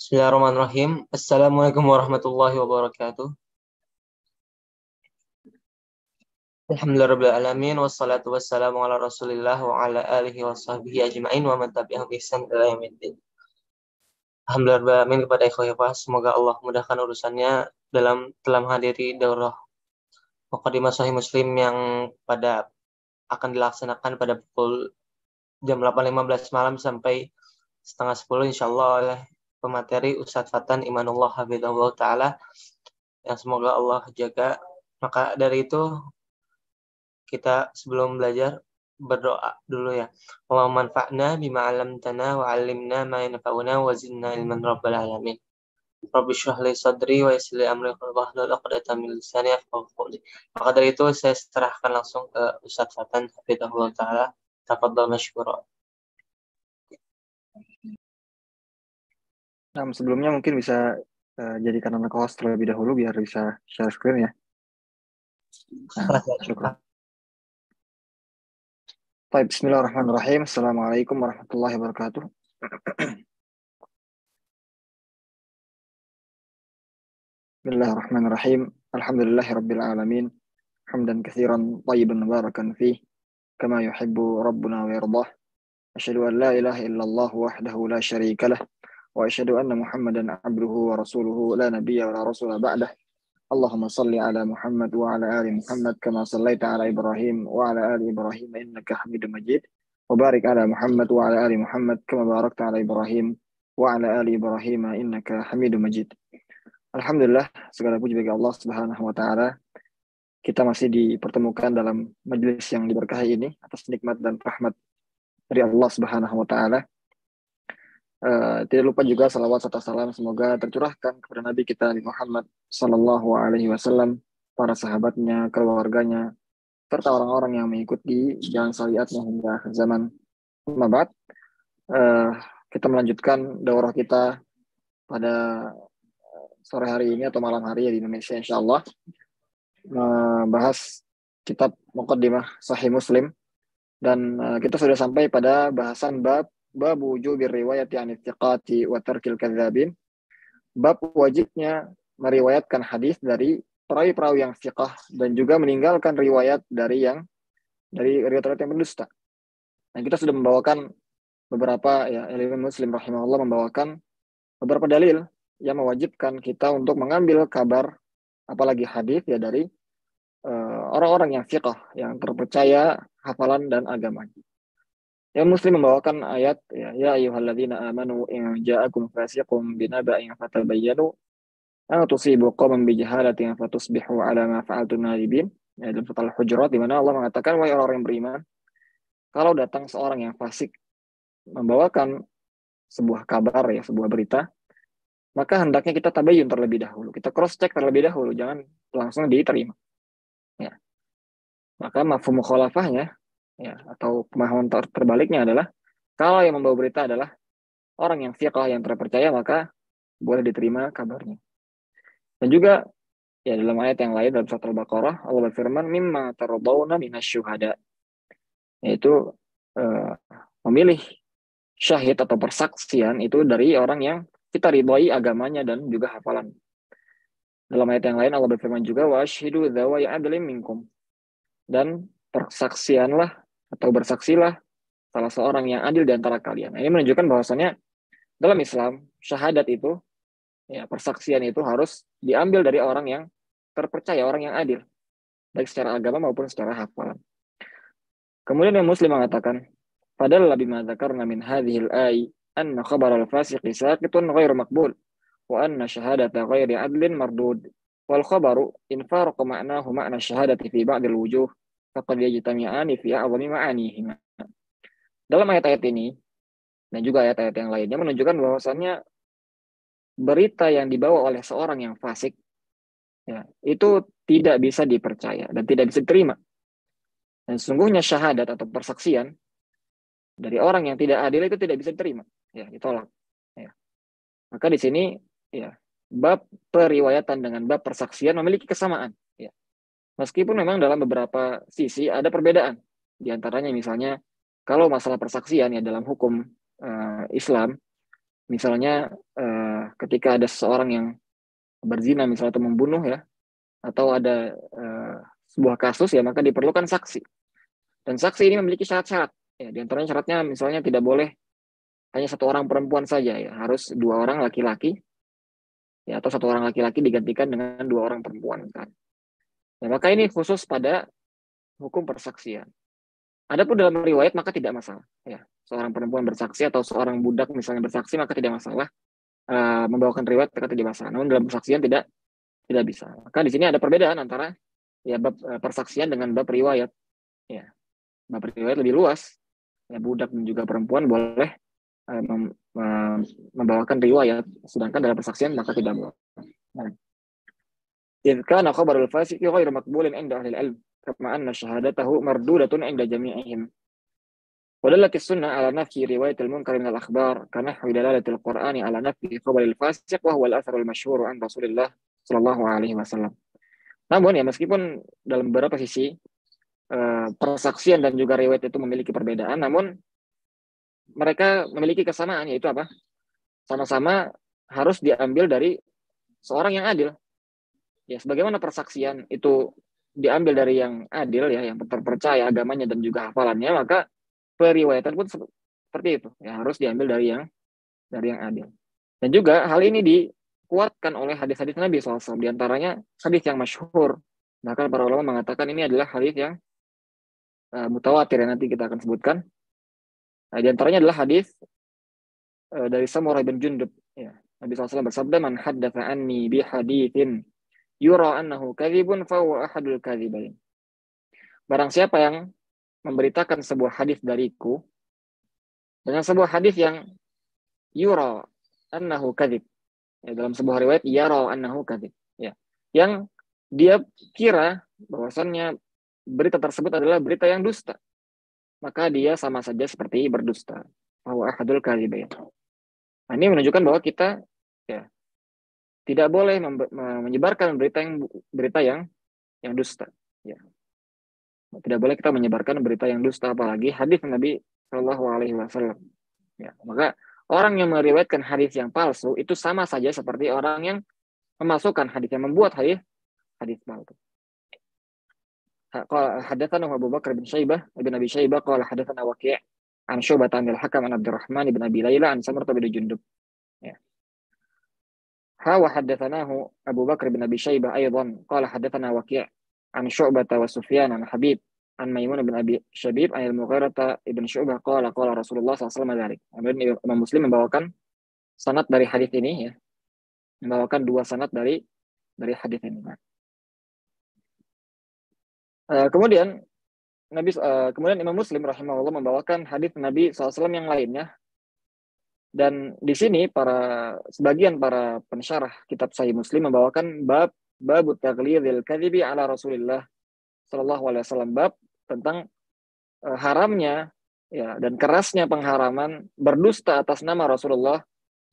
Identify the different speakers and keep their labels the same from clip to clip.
Speaker 1: Bismillahirrahmanirrahim. Assalamualaikum warahmatullahi wabarakatuh. Alhamdulillahirrahmanirrahim. Wassalatu wassalamu ala rasulillah wa ala alihi wa sahbihi ajma'in wa man tabi'ahum bi ihsan ila yaumiddin. Alhamdulillahirrahmanirrahim kepada ikhwah. Semoga Allah mudahkan urusannya dalam telah menghadiri daurah Muqaddimah Sahih Muslim yang akan dilaksanakan pada pukul jam 8.15 malam sampai setengah 10 insyaallah oleh pemateri Ustadz Fatan Imanullah Hafizahullah Ta'ala yang semoga Allah jaga. Maka dari itu kita sebelum belajar berdoa dulu ya. Wa manfa'na bima 'allamtana wa 'allimna ma yanfa'una wa zidna ilman rabbal alamin. Rabbi shrah li sadri wa yassir li amri wahlul 'uqdatam min lisani yafqahu qawli. Maka dari itu saya serahkan langsung ke Ustadz Fatan Hafizahullah Ta'ala. Tafadhal mashkura.
Speaker 2: Nah, sebelumnya mungkin bisa jadikan anak host terlebih dahulu biar bisa share screen ya. Nah, syukur. Baik, bismillahirrahmanirrahim. Assalamualaikum warahmatullahi wabarakatuh. Bismillahirrahmanirrahim. Alhamdulillahirabbil alamin. Hamdan katsiran thayyiban mubarakan fih kama yuhibbu rabbuna wa yardah. Asyhadu an la ilaha illallah wahdahu la syarika lah wa asyhadu anna Muhammadan abduhu wa rasuluhu la nabiyya wa la rasula ba'dah. Allahumma salli ala Muhammad wa ala ali Muhammad kama sallaita ala Ibrahim wa ala ali Ibrahim innaka Hamidum Majid. Wa barik ala Muhammad wa ala ali Muhammad kama barakta ala Ibrahim wa ala ali Ibrahim innaka Hamidum Majid. Alhamdulillah, segala puji bagi Allah Subhanahu wa taala. Kita masih dipertemukan dalam majelis yang diberkahi ini atas nikmat dan rahmat dari Allah Subhanahu wa taala. Tidak lupa juga salawat serta salam semoga tercurahkan kepada Nabi kita Nabi Muhammad Sallallahu Alaihi Wasallam, para sahabatnya, keluarganya, serta orang-orang yang mengikuti jalan syariatnya hingga akhir zaman. Mabat, kita melanjutkan daurah kita pada sore hari ini atau malam hari di Indonesia, insya Allah, membahas kitab Muqaddimah Sahih Muslim, dan kita sudah sampai pada bahasan bab wujubir riwayati anit thiqati wa tarkil kadzabin. Bab wajibnya meriwayatkan hadis dari perawi-perawi yang thiqah dan juga meninggalkan riwayat dari riwayat yang berdusta. Nah, kita sudah membawakan beberapa Imam Muslim rahimahullah membawakan beberapa dalil yang mewajibkan kita untuk mengambil kabar apalagi hadis dari orang-orang yang thiqah, yang terpercaya hafalan dan agamanya. Yang Muslim membawakan ayat ya ayyuhalladzina amanu in ja'akum fasiqun binaba'in fatabayyanu an tusibu qauman bijahalatin fatusbihu 'ala ma fa'altum nadibin. Ya, dalam surah Al-Hujurat di mana Allah mengatakan, wahai orang yang beriman, kalau datang seorang yang fasik membawakan sebuah kabar sebuah berita, maka hendaknya kita tabayyun terlebih dahulu. Kita cross check terlebih dahulu, jangan langsung diterima. Ya. Maka mafhum mukhalafahnya atau pemahaman terbaliknya adalah kalau yang membawa berita adalah orang yang thiqah, yang terpercaya, maka boleh diterima kabarnya. Dan juga dalam ayat yang lain dalam surat Al-Baqarah Allah berfirman mimma tardawna minasyuhada, yaitu memilih syahid atau persaksian itu dari orang yang kita ridhoi agamanya dan juga hafalan. Dalam ayat yang lain Allah berfirman juga wa asyhidu dzawa ya'dlim minkum, dan persaksianlah atau bersaksilah salah seorang yang adil di antara kalian. Nah, ini menunjukkan bahwasannya dalam Islam syahadat itu persaksian itu harus diambil dari orang yang terpercaya, orang yang adil, baik secara agama maupun secara hafalan. Kemudian yang Muslim mengatakan, padahal bima dzakarna min hadhil ay anna khabar al-fasiqi saqitun ghairu maqbul wa anna syahadata ghairi adlin mardud wal khabaru in faraqa ma'nahu ma'na syahadati fi ba'dil wujuh faqad yajtami'ani fi a'zami ma'anihima. Dalam ayat-ayat ini dan juga ayat-ayat yang lainnya menunjukkan bahwasannya berita yang dibawa oleh seorang yang fasik itu tidak bisa dipercaya dan tidak bisa diterima. Dan sesungguhnya syahadat atau persaksian dari orang yang tidak adil itu tidak bisa diterima, ditolak. Maka di sini bab periwayatan dengan bab persaksian memiliki kesamaan. Meskipun memang dalam beberapa sisi ada perbedaan. Di antaranya misalnya kalau masalah persaksian dalam hukum Islam, misalnya ketika ada seseorang yang berzina misalnya atau membunuh ya, atau ada sebuah kasus ya, maka diperlukan saksi. Dan saksi ini memiliki syarat-syarat. Ya, di antaranya syaratnya misalnya tidak boleh hanya satu orang perempuan saja ya, harus dua orang laki-laki ya, atau satu orang laki-laki digantikan dengan dua orang perempuan kan. Ya, maka ini khusus pada hukum persaksian. Adapun dalam riwayat maka tidak masalah ya. Seorang perempuan bersaksi atau seorang budak misalnya bersaksi maka tidak masalah. Membawakan riwayat maka tidak masalah. Namun dalam persaksian tidak bisa. Maka di sini ada perbedaan antara ya bab persaksian dengan bab riwayat. Ya. Bab riwayat lebih luas. Ya, budak dan juga perempuan boleh membawakan riwayat, sedangkan dalam persaksian maka tidak boleh. إذ كان خبر الفاسق غير مقبول عند أهل العلم كما أن شهادته مردودة عند جميعهم ودلت السنة على نفي رواية المنكر من الأخبار كنحو دلالة القرآن على نفي خبر الفاسق وهو الأثر المشهور عن رسول الله صلى الله عليه وسلم. Namun ya meskipun dalam beberapa sisi persaksian dan juga riwayat itu memiliki perbedaan, namun mereka memiliki kesamaan, yaitu apa? Sama-sama harus diambil dari seorang yang adil. Ya, sebagaimana persaksian itu diambil dari yang adil ya, yang terpercaya agamanya dan juga hafalannya, maka periwayatan pun seperti itu. Ya, harus diambil dari yang adil. Dan juga hal ini dikuatkan oleh hadis-hadis Nabi SAW. Di antaranya hadis yang masyhur. Bahkan para ulama mengatakan ini adalah hadis yang mutawatir yang nanti kita akan sebutkan. Nah, di antaranya adalah hadis dari Samurah bin Jundub. Ya. Nabi SAW bersabda, "Man haddatsa anni bi haditsin yura annahu kadzibun fa huwa ahadul kadzibain." Barang siapa yang memberitakan sebuah hadis dariku dengan sebuah hadis yang yura annahu kadzib. Ya, dalam sebuah riwayat yara annahu kadzib. Ya. Yang dia kira bahwasannya berita tersebut adalah berita yang dusta. Maka dia sama saja seperti berdusta. Fa huwa ahadul kadzibain. Nah, ini menunjukkan bahwa kita ya tidak boleh menyebarkan berita yang dusta. Ya. Tidak boleh kita menyebarkan berita yang dusta, apalagi hadis Nabi Shallallahu Alaihi Wasallam. Ya. Maka orang yang meriwayatkan hadis yang palsu itu sama saja seperti orang yang memasukkan hadis, yang membuat hadis palsu. Hadatsana Abu Bakar bin Abi Syaibah qala hadatsana Waqi' an Syu'bah an al-Hakam an Abdurrahman bin Abi Laila an Samurah bin Jundub. Ya. وحدثناه أبو بكر بن أبي شيبة أيضا قال حدثنا وكيع عن شعبة وسفيان عن حبيب عن ميمون بن أبي شبيب عن المغيرة بن شعبة قال رسول الله صلى الله عليه وسلم ذلك. Imam Muslim membawakan sanad dari hadis ini ya. Membawakan dua sanad dari hadis ini. Kemudian Imam Muslim rahimahullah membawakan hadis Nabi SAW yang lainnya. Dan di sini sebagian para pensyarah kitab Sahih Muslim membawakan bab taghlidil kadhibi ala Rasulillah sallallahu alaihi wasallam, bab tentang haramnya ya dan kerasnya pengharaman berdusta atas nama Rasulullah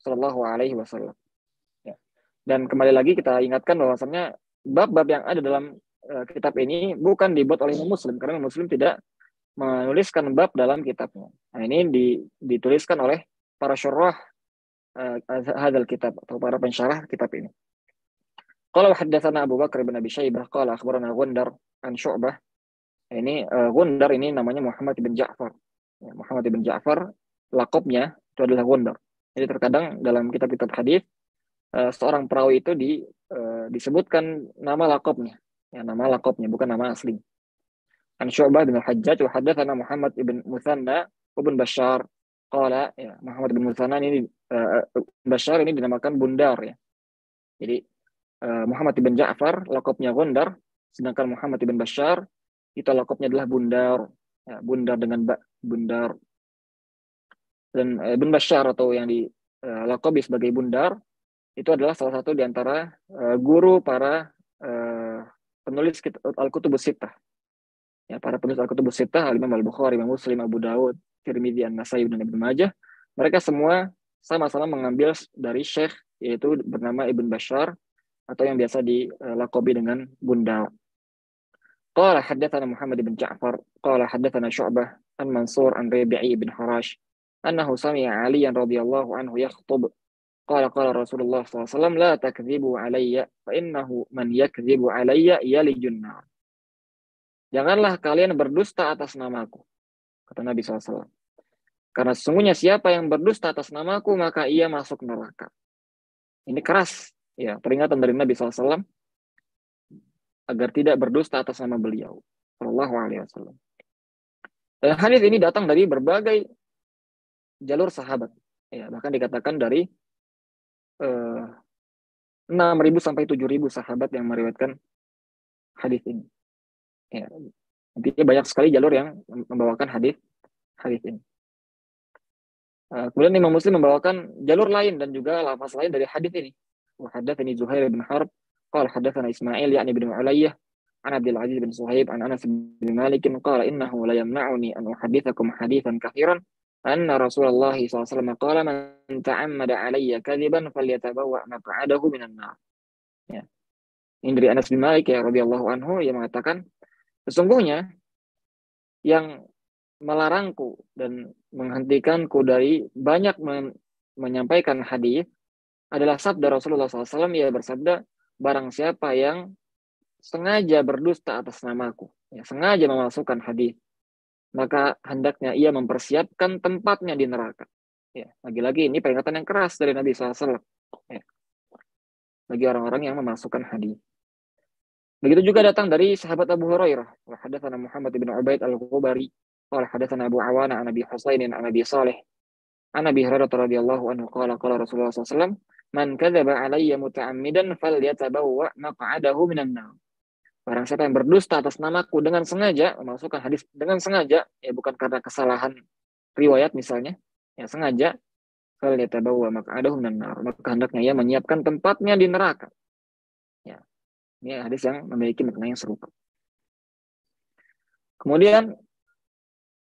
Speaker 2: sallallahu alaihi wasallam. Ya. Dan kembali lagi kita ingatkan bahwasannya bab-bab yang ada dalam kitab ini bukan dibuat oleh Imam Muslim, karena Imam Muslim tidak menuliskan bab dalam kitabnya. Nah, ini dituliskan oleh para syurah hadal kitab atau para pensyarah kitab ini. Qala haddatsana Abu Bakar bin Abi Syaibah qala akhbarana Gundar an Syu'bah. Ini Gundar ini namanya Muhammad bin Ja'far. Ya, Muhammad bin Ja'far laqabnya itu adalah Gundar. Jadi terkadang dalam kitab-kitab hadis seorang perawi itu disebutkan nama laqabnya. Ya, nama laqabnya bukan nama asli. An Syu'bah bin Al-Hajjaj wa haddatsana Muhammad bin Muthanna ibn Bashar. Qala ya, Muhammad bin Muthanna ini Bashar ini dinamakan Bundar ya. Jadi Muhammad bin Ja'far laqabnya Gundar, sedangkan Muhammad bin Bashar itu laqabnya adalah Bundar. Ya, Bundar dengan Bundar. Dan Ibn Bashar atau yang dilaqabi sebagai Bundar itu adalah salah satu di antara guru para penulis Al-Kutubus Sittah. Ya, para penulis Al-Kutubus Sittah, Imam Al-Bukhari, Imam Muslim, Abu Dawud, Tirmidzi, An-Nasai, dan Ibnu Majah, mereka semua sama-sama mengambil dari syekh, yaitu bernama Ibn Bashar, atau yang biasa dilaqabi dengan Bundar. Qala haddatsana Muhammad bin Ja'far, qala haddatsana Syu'bah an Mansur an Rabi'i bin Harash, annahu sami'a Aliyan radhiyallahu anhu yakhthub qala Rasulullah SAW, la takdzibu alayya, fa innahu man yakdzibu alayya yalijun nar. Janganlah kalian berdusta atas namaku, kata Nabi SAW. Karena sesungguhnya siapa yang berdusta atas namaku, maka ia masuk neraka. Ini keras, ya, peringatan dari Nabi SAW agar tidak berdusta atas nama beliau, Shallallahu Alaihi Wasallam. Dan hadis ini datang dari berbagai jalur sahabat, ya, bahkan dikatakan dari 6.000 sampai 7.000 sahabat yang meriwayatkan hadis ini. Ya, intinya banyak sekali jalur yang membawakan hadis ini. Kemudian Imam Muslim membawakan jalur lain dan juga lafaz lain dari hadis ini. Wa haddatsani Zuhair bin Harb qala haddatsana Ismail ya'ni bin Ulayyah an Abdul Aziz bin Suhaib an Anas bin Malik qala innahu la yamna'uni an uhaddithakum haditsan kathiran anna Rasulullah SAW qala man ta'ammada alayya kadhiban falyatabawwa maq'adahu minan nar. Ya. Ini dari Anas bin Malik ya radhiyallahu anhu yang mengatakan sesungguhnya yang melarangku dan menghentikanku dari banyak menyampaikan hadis adalah sabda Rasulullah SAW. Ia bersabda, barang siapa yang sengaja berdusta atas namaku, ya, sengaja memalsukan hadis, maka hendaknya ia mempersiapkan tempatnya di neraka. Ya, lagi-lagi ini peringatan yang keras dari Nabi SAW, ya, bagi orang-orang yang memalsukan hadis. Begitu juga datang dari sahabat Abu Hurairah. Wa hadatsana Muhammad bin Ubaid al-Ghubari qala hadatsana Abu Awana an Abi Husain an Abi Salih an Abi Hurairah radhiyallahu anhu qala Rasulullah SAW, man kadzaba alayya muta'ammidan falyatabawwa maq'adahu minan nar. Barang siapa yang berdusta atas namaku dengan sengaja, memasukkan hadis dengan sengaja, ya bukan karena kesalahan riwayat misalnya, ya sengaja, falyatabawwa maq'adahu minan nar, maka hendaknya ia menyiapkan tempatnya di neraka. Ya. Ini hadis yang memiliki makna yang serupa. Kemudian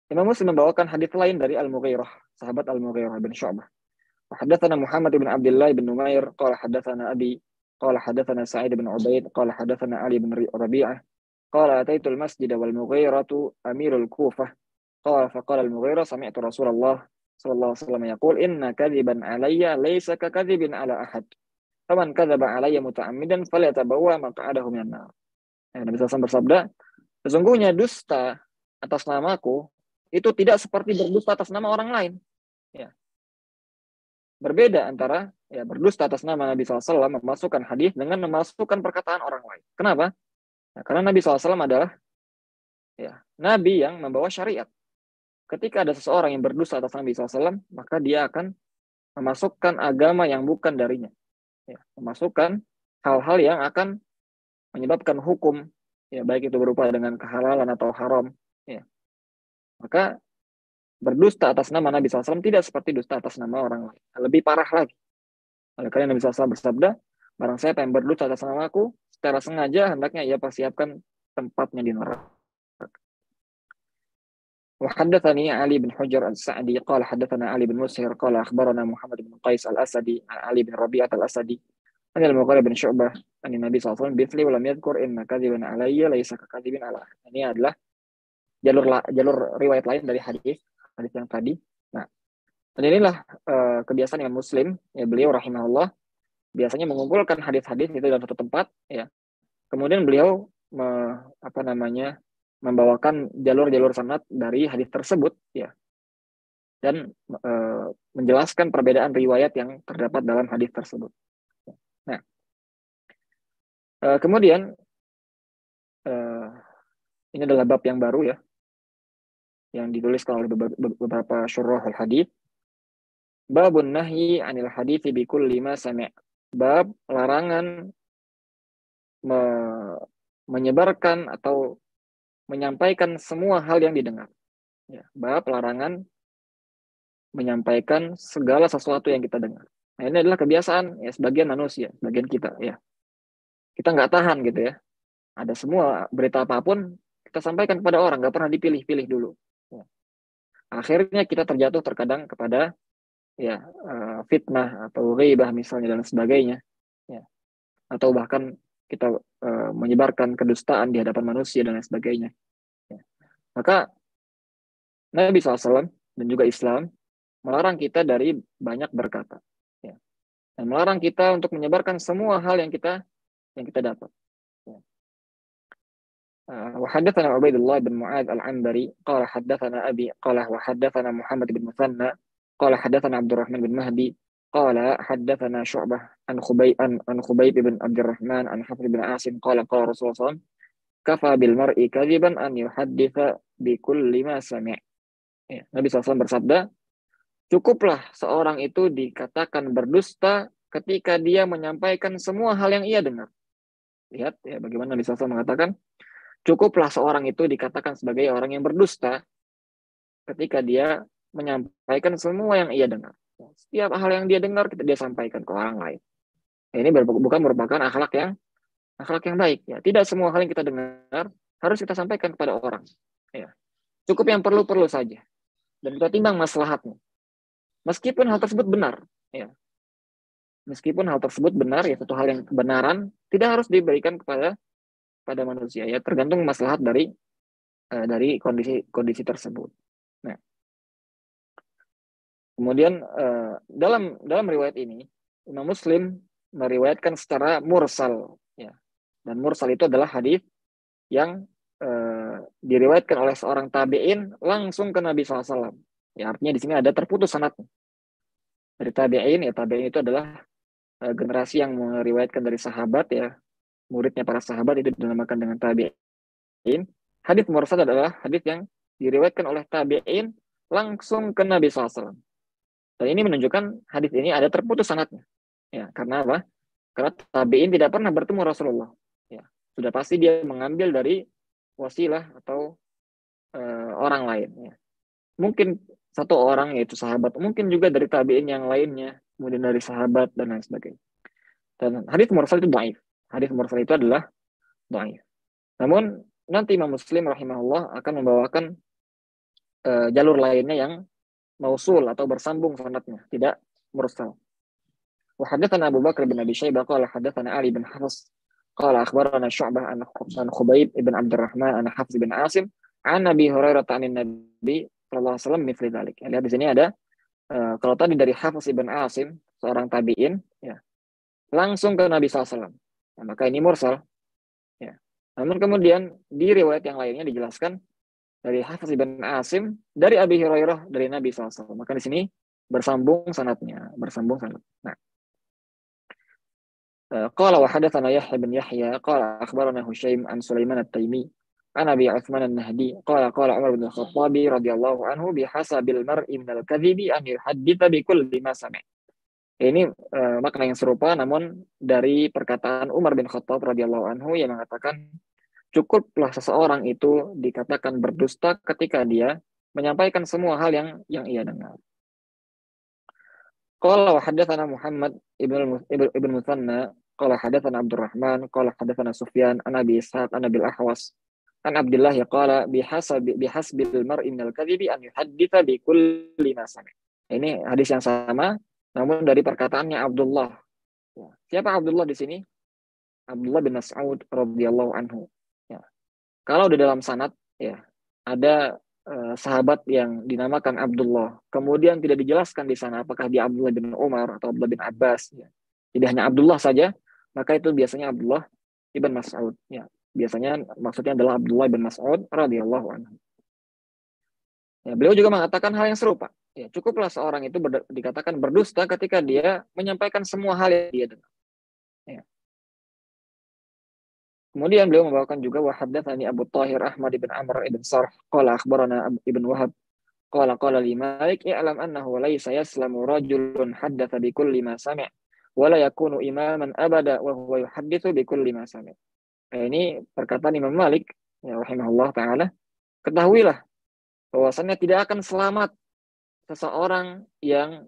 Speaker 2: Imam Muslim membawakan hadis lain dari Al-Mughirah, sahabat Al-Mughirah bin Syu'bah. Haddatsana Muhammad bin Abdullah bin Numair qala haddatsana Abi qala haddatsana Sa'id bin Ubaid qala haddatsana Ali bin Rabi'ah qala ataitul masjid wal Mughiratu amirul Kufah qala faqala al-Mughirah sami'tu Rasulullah sallallahu alaihi wasallam yaqul inna kadhiban alayya laysa ka kadhibin ala ahad faman kadzaba alayya muta'ammidan falyatabawwa maq'adahu minan nar. Nabi SAW bersabda, sesungguhnya dusta atas namaku itu tidak seperti berdusta atas nama orang lain. Ya. Berbeda antara ya berdusta atas nama Nabi SAW memasukkan hadis dengan memasukkan perkataan orang lain. Kenapa? Nah, karena Nabi SAW adalah ya Nabi yang membawa syariat. Ketika ada seseorang yang berdusta atas Nabi SAW, maka dia akan memasukkan agama yang bukan darinya. Ya, memasukkan hal-hal yang akan menyebabkan hukum, ya baik itu berupa dengan kehalalan atau haram. Ya. Maka berdusta atas nama Nabi SAW tidak seperti dusta atas nama orang lain. Lebih parah lagi. Oleh karena Nabi SAW bersabda, barang siapa yang berdusta atas namaku, secara sengaja hendaknya ia persiapkan tempatnya di neraka. Wa haddatsani Ali bin Hujr al-Sa'di qala haddatsana Ali bin Mushir qala akhbarana Muhammad bin Qais al-Asadi Ali bin Rabi'ah al-Asadi an al-Mughirah bin Syu'bah an Nabi SAW bithli wa lam yadhkur inna kadziban alayya laysa kakadzibin ala. Ini adalah jalur riwayat lain dari hadis yang tadi. Nah, dan inilah kebiasaan Imam Muslim, ya beliau rahimahullah biasanya mengumpulkan hadis-hadis itu dalam satu tempat, ya. Kemudian beliau membawakan jalur-jalur sanad dari hadis tersebut, ya, dan menjelaskan perbedaan riwayat yang terdapat dalam hadis tersebut. Nah, kemudian ini adalah bab yang baru, ya, yang dituliskan oleh beberapa syurahul hadis. Babun nahyi anil hadithi bi kulli ma sami'. Bab larangan menyebarkan atau menyampaikan semua hal yang didengar. Ya, bab larangan menyampaikan segala sesuatu yang kita dengar. Nah, ini adalah kebiasaan ya sebagian manusia, sebagian kita, ya. Kita nggak tahan gitu, ya. Ada semua berita apapun kita sampaikan kepada orang, nggak pernah dipilih-pilih dulu. Ya. Akhirnya kita terjatuh terkadang kepada ya fitnah atau ghibah misalnya dan sebagainya, ya. Atau bahkan kita menyebarkan kedustaan di hadapan manusia dan lain sebagainya. Ya. Maka Nabi SAW dan juga Islam melarang kita dari banyak berkata. Ya. dan melarang kita untuk menyebarkan semua hal yang kita dapat. وحدثنا عبيد الله بن معاذ العنبري قال حدثنا أبي قال وحدثنا محمد بن مثنى قال حدثنا عبد الرحمن بن مهدي قال حدثنا شعبة عن خبيب بن عبد الرحمن عن حفص بن عاصم قال قال رسول الله صلى الله عليه وسلم كفى بالمرء كذبا أن يحدث بكل ما سمع. Nabi SAW bersabda, cukuplah seorang itu dikatakan berdusta ketika dia menyampaikan semua hal yang ia dengar. Lihat ya bagaimana Nabi SAW mengatakan, cukuplah seorang itu dikatakan sebagai orang yang berdusta ketika dia menyampaikan semua yang ia dengar. Setiap hal yang dia dengar dia sampaikan ke orang lain. Ini bukan merupakan akhlak yang baik. Ya, tidak semua hal yang kita dengar harus kita sampaikan kepada orang. Ya. Cukup yang perlu-perlu saja. Dan kita timbang maslahatnya. Meskipun hal tersebut benar. Ya. Meskipun hal tersebut benar, ya satu hal yang kebenaran tidak harus diberikan kepada manusia. Ya, tergantung maslahat dari kondisi tersebut. Nah, kemudian dalam riwayat ini Imam Muslim meriwayatkan secara mursal. Ya. Dan mursal itu adalah hadis yang diriwayatkan oleh seorang tabi'in langsung ke Nabi SAW. Ya, artinya di sini ada terputus sanadnya. Dari tabi'in, ya tabi'in itu adalah generasi yang meriwayatkan dari sahabat, ya muridnya para sahabat itu dinamakan dengan tabi'in. Hadis mursal adalah hadis yang diriwayatkan oleh tabi'in langsung ke Nabi SAW. Dan ini menunjukkan hadis ini ada terputus sanadnya. Ya, karena apa? Karena tabi'in tidak pernah bertemu Rasulullah. Ya, sudah pasti dia mengambil dari wasilah atau orang lain. Ya. Mungkin satu orang yaitu sahabat, mungkin juga dari tabi'in yang lainnya, kemudian dari sahabat dan lain sebagainya. Dan hadis mursal itu dhaif. Hadis mursal itu adalah dhaif. Namun nanti Imam Muslim rahimahullah akan membawakan jalur lainnya yang mausul atau bersambung sanadnya, tidak mursal. Wa hadatsana Abu Bakar bin Abi Syaibah qala hadatsana Ali bin Hafs qala akhbarana Syu'bah an Khubayb ibn Abdurrahman an Hafs bin Asim an Nabi Hurairah anin Nabi sallallahu alaihi wasallam mithli dzalik. Lihat di sini ada kalau tadi dari Hafs ibn Asim, seorang tabi'in, ya, langsung ke Nabi SAW. Nah, maka ini mursal. Ya. Namun kemudian di riwayat yang lainnya dijelaskan dari Hafs ibn Asim dari Abi Hurairah dari Nabi SAW. Maka di sini bersambung sanadnya, Nah, qala wa hadatsana Yahya bin Yahya qala akhbarana Husyaim an Sulaiman at-Taimi an Abi Utsman an-Nahdi qala Umar bin Khattab radhiyallahu anhu bihasabil mar'i minal kadhibi an yuhadditsa bi kulli ma sami'. Ini makna yang serupa namun dari perkataan Umar bin Khattab radhiyallahu anhu yang mengatakan cukuplah seseorang itu dikatakan berdusta ketika dia menyampaikan semua hal yang ia dengar. Qala wa hadatsana Muhammad ibn Muthanna qala hadatsana Abdurrahman qala hadatsana Sufyan an Abi Ishaq an Abil Ahwas an Abdullah qala bihasbil mar'i minal kadhibi an yuhadditsa bi kulli ma sami'. Ini hadis yang sama namun dari perkataannya Abdullah. Siapa Abdullah di sini? Abdullah bin Mas'ud radhiyallahu anhu. Ya. Kalau di dalam sanad ya ada sahabat yang dinamakan Abdullah, kemudian tidak dijelaskan di sana apakah dia Abdullah bin Umar atau Abdullah bin Abbas, ya. Jadi hanya Abdullah saja, maka itu biasanya Abdullah ibn Mas'ud. Ya. Biasanya maksudnya adalah Abdullah bin Mas'ud radhiyallahu anhu. Ya, beliau juga mengatakan hal yang serupa. Ya, cukuplah seorang itu dikatakan berdusta ketika dia menyampaikan semua hal yang dia dengar. Ya. Kemudian beliau membawakan juga wa haddatsani Abu Thahir Ahmad bin Amr ibn Sarh qala akhbarana Ibn Wahab qala li Malik i'lam annahu laysa yaslamu rajulun haddatsa bi kulli ma sami' wa la yakunu imaman abada wa huwa yuhadditsu bi kulli ma sami'. Nah, ini perkataan Imam Malik ya rahimahullah taala. Ketahuilah bahwasannya tidak akan selamat seseorang yang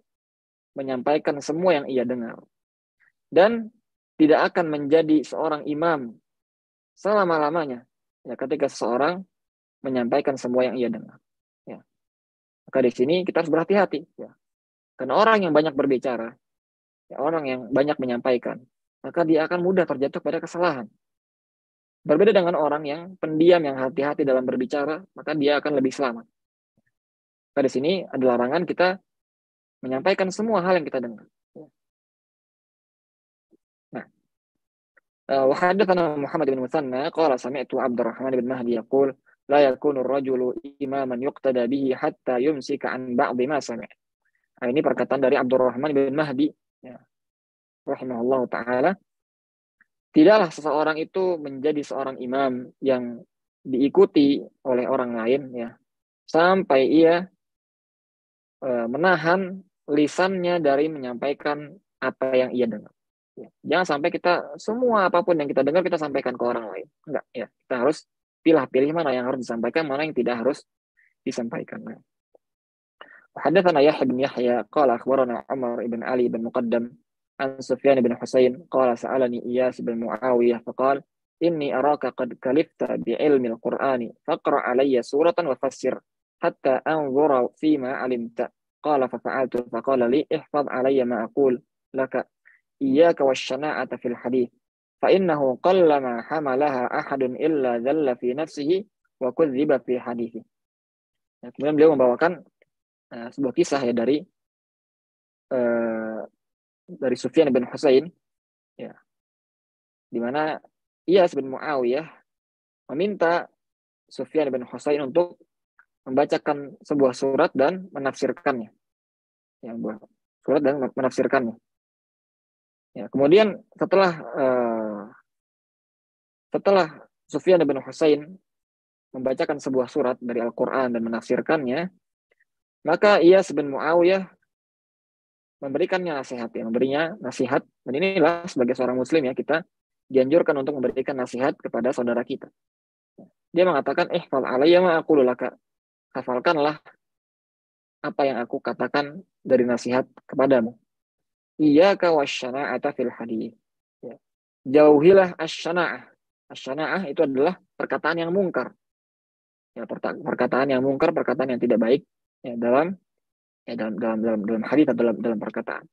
Speaker 2: menyampaikan semua yang ia dengar dan tidak akan menjadi seorang imam selama-lamanya ya ketika seseorang menyampaikan semua yang ia dengar. Ya. Maka di sini kita harus berhati-hati ya. Karena orang yang banyak berbicara, ya, orang yang banyak menyampaikan, maka dia akan mudah terjatuh pada kesalahan. Berbeda dengan orang yang pendiam, yang hati-hati dalam berbicara, maka dia akan lebih selamat. Maka di sini ada larangan kita menyampaikan semua hal yang kita dengar. Ya. وحدثنا محمد بن مثنى قال سمعت عبد الرحمن بن مهدي يقول لا يكون الرجل إماما يقتدى به حتى يمسك عن بعض ما سمع. Nah, ini perkataan dari Abdurrahman bin Mahdi, ya, rahimahullah ta'ala. Tidaklah seseorang itu menjadi seorang imam yang diikuti oleh orang lain, ya, sampai ia menahan lisannya dari menyampaikan apa yang ia dengar. Ya, jangan sampai kita semua apapun yang kita dengar kita sampaikan ke orang lain. Enggak, ya. Kita harus pilih mana yang harus disampaikan, mana yang tidak harus disampaikan. حدثنا يحيى بن يحيى قال أخبرنا عمر بن علي بن مقدم عن سفيان بن حسين قال سألني إياس بن معاوية فقال إني أراك قد كلفت بعلم القرآن فاقرأ علي سورة وفسر حتى أنظر فيما علمت قال ففعلت فقال لي احفظ علي ما أقول لك إياك والشناعة في الحديث فإنه قلما حملها أحد إلا ذل في نفسه وكذب في حديثه. Kemudian beliau membawakan sebuah kisah ya dari Sufyan bin Husain, ya, di mana Iyas bin Muawiyah meminta Sufyan bin Husain untuk membacakan sebuah surat dan menafsirkannya. Ya, surat dan menafsirkannya. Ya, kemudian setelah Sufyan bin Husain membacakan sebuah surat dari Al-Quran dan menafsirkannya, maka Iyas bin Muawiyah memberikannya nasihat, ya, memberinya nasihat. Dan inilah sebagai seorang muslim ya, kita dianjurkan untuk memberikan nasihat kepada saudara kita. Dia mengatakan, ihfal alayya ma aqulu laka. Hafalkanlah apa yang aku katakan dari nasihat kepadamu. Iyyaka wasyyana'ata fil hadits. Ya. Jauhilah asy-syyana'ah. Asy-syyana'ah itu adalah perkataan yang mungkar. Ya, perkataan yang mungkar, perkataan yang tidak baik, ya, dalam hadis atau dalam perkataan.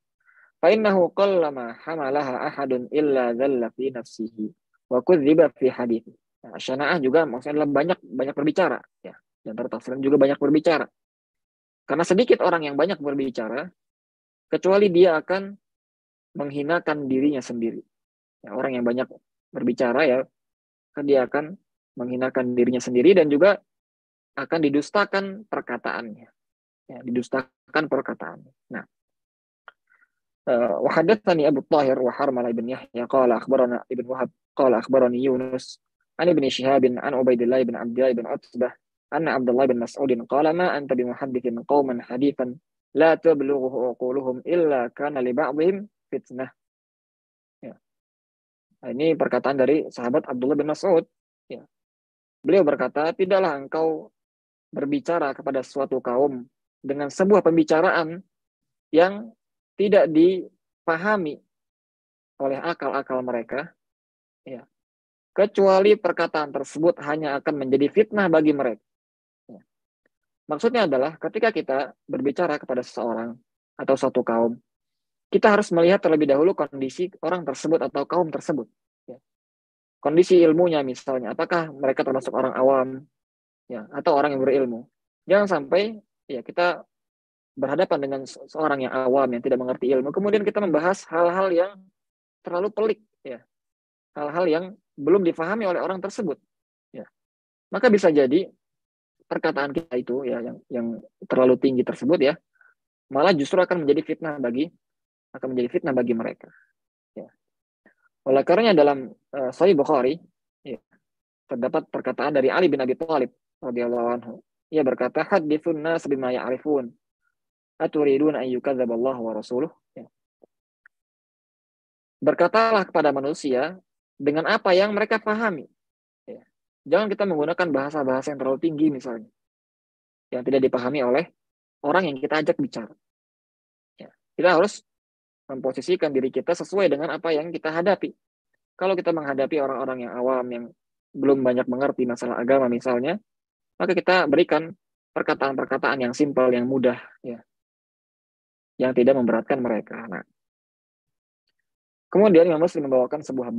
Speaker 2: Fa innahu qallama hamalaha ahadun illa dhalla fi nafsihi wa kudziba fi hadithi. Nah, syanaah juga maksudnya adalah banyak berbicara, ya. Dan tafsiran juga banyak berbicara. Karena sedikit orang yang banyak berbicara, kecuali dia akan menghinakan dirinya sendiri. Ya, orang yang banyak berbicara ya, dia akan menghinakan dirinya sendiri dan juga akan didustakan perkataannya. Ya, didustakan perkataannya. Nah, وحدثني أبو الطاهر وحرملة بن يحيى قال أخبرنا ابن وهب قال أخبرني يونس عن ابن شهاب عن عبيد الله بن عبد الله بن عتبة أن عبد الله بن مسعود قال ما أنت بمحدث قوما حديثا لا تبلغه عقولهم إلا كان لبعضهم فتنة. Ya. Nah, ini perkataan dari sahabat Abdullah bin Mas'ud. Ya. Beliau berkata, tidaklah engkau berbicara kepada suatu kaum dengan sebuah pembicaraan yang tidak dipahami oleh akal-akal mereka, ya, kecuali perkataan tersebut hanya akan menjadi fitnah bagi mereka. Ya. Maksudnya adalah ketika kita berbicara kepada seseorang atau suatu kaum, kita harus melihat terlebih dahulu kondisi orang tersebut atau kaum tersebut. Ya. Kondisi ilmunya misalnya, apakah mereka termasuk orang awam, ya, atau orang yang berilmu. Jangan sampai ya kita berhadapan dengan seorang yang awam yang tidak mengerti ilmu, kemudian kita membahas hal-hal yang terlalu pelik, ya, hal-hal yang belum difahami oleh orang tersebut, ya. Maka bisa jadi perkataan kita itu ya yang terlalu tinggi tersebut ya malah justru akan menjadi fitnah bagi mereka. Ya. Oleh karenanya dalam Sahih Bukhari ya, terdapat perkataan dari Ali bin Abi Thalib radhiyallahu anhu. Ia berkata, haditsun nas bima ya'rifun aturidun an yukadzdzaballahu wa rasuluh. Ya. Berkatalah kepada manusia dengan apa yang mereka pahami. Ya. Jangan kita menggunakan bahasa-bahasa yang terlalu tinggi misalnya, yang tidak dipahami oleh orang yang kita ajak bicara. Ya. Kita harus memposisikan diri kita sesuai dengan apa yang kita hadapi. Kalau kita menghadapi orang-orang yang awam, yang belum banyak mengerti masalah agama misalnya, maka kita berikan perkataan-perkataan yang simpel, yang mudah, ya, yang tidak memberatkan mereka. Nah, kemudian Imam Muslim membawakan sebuah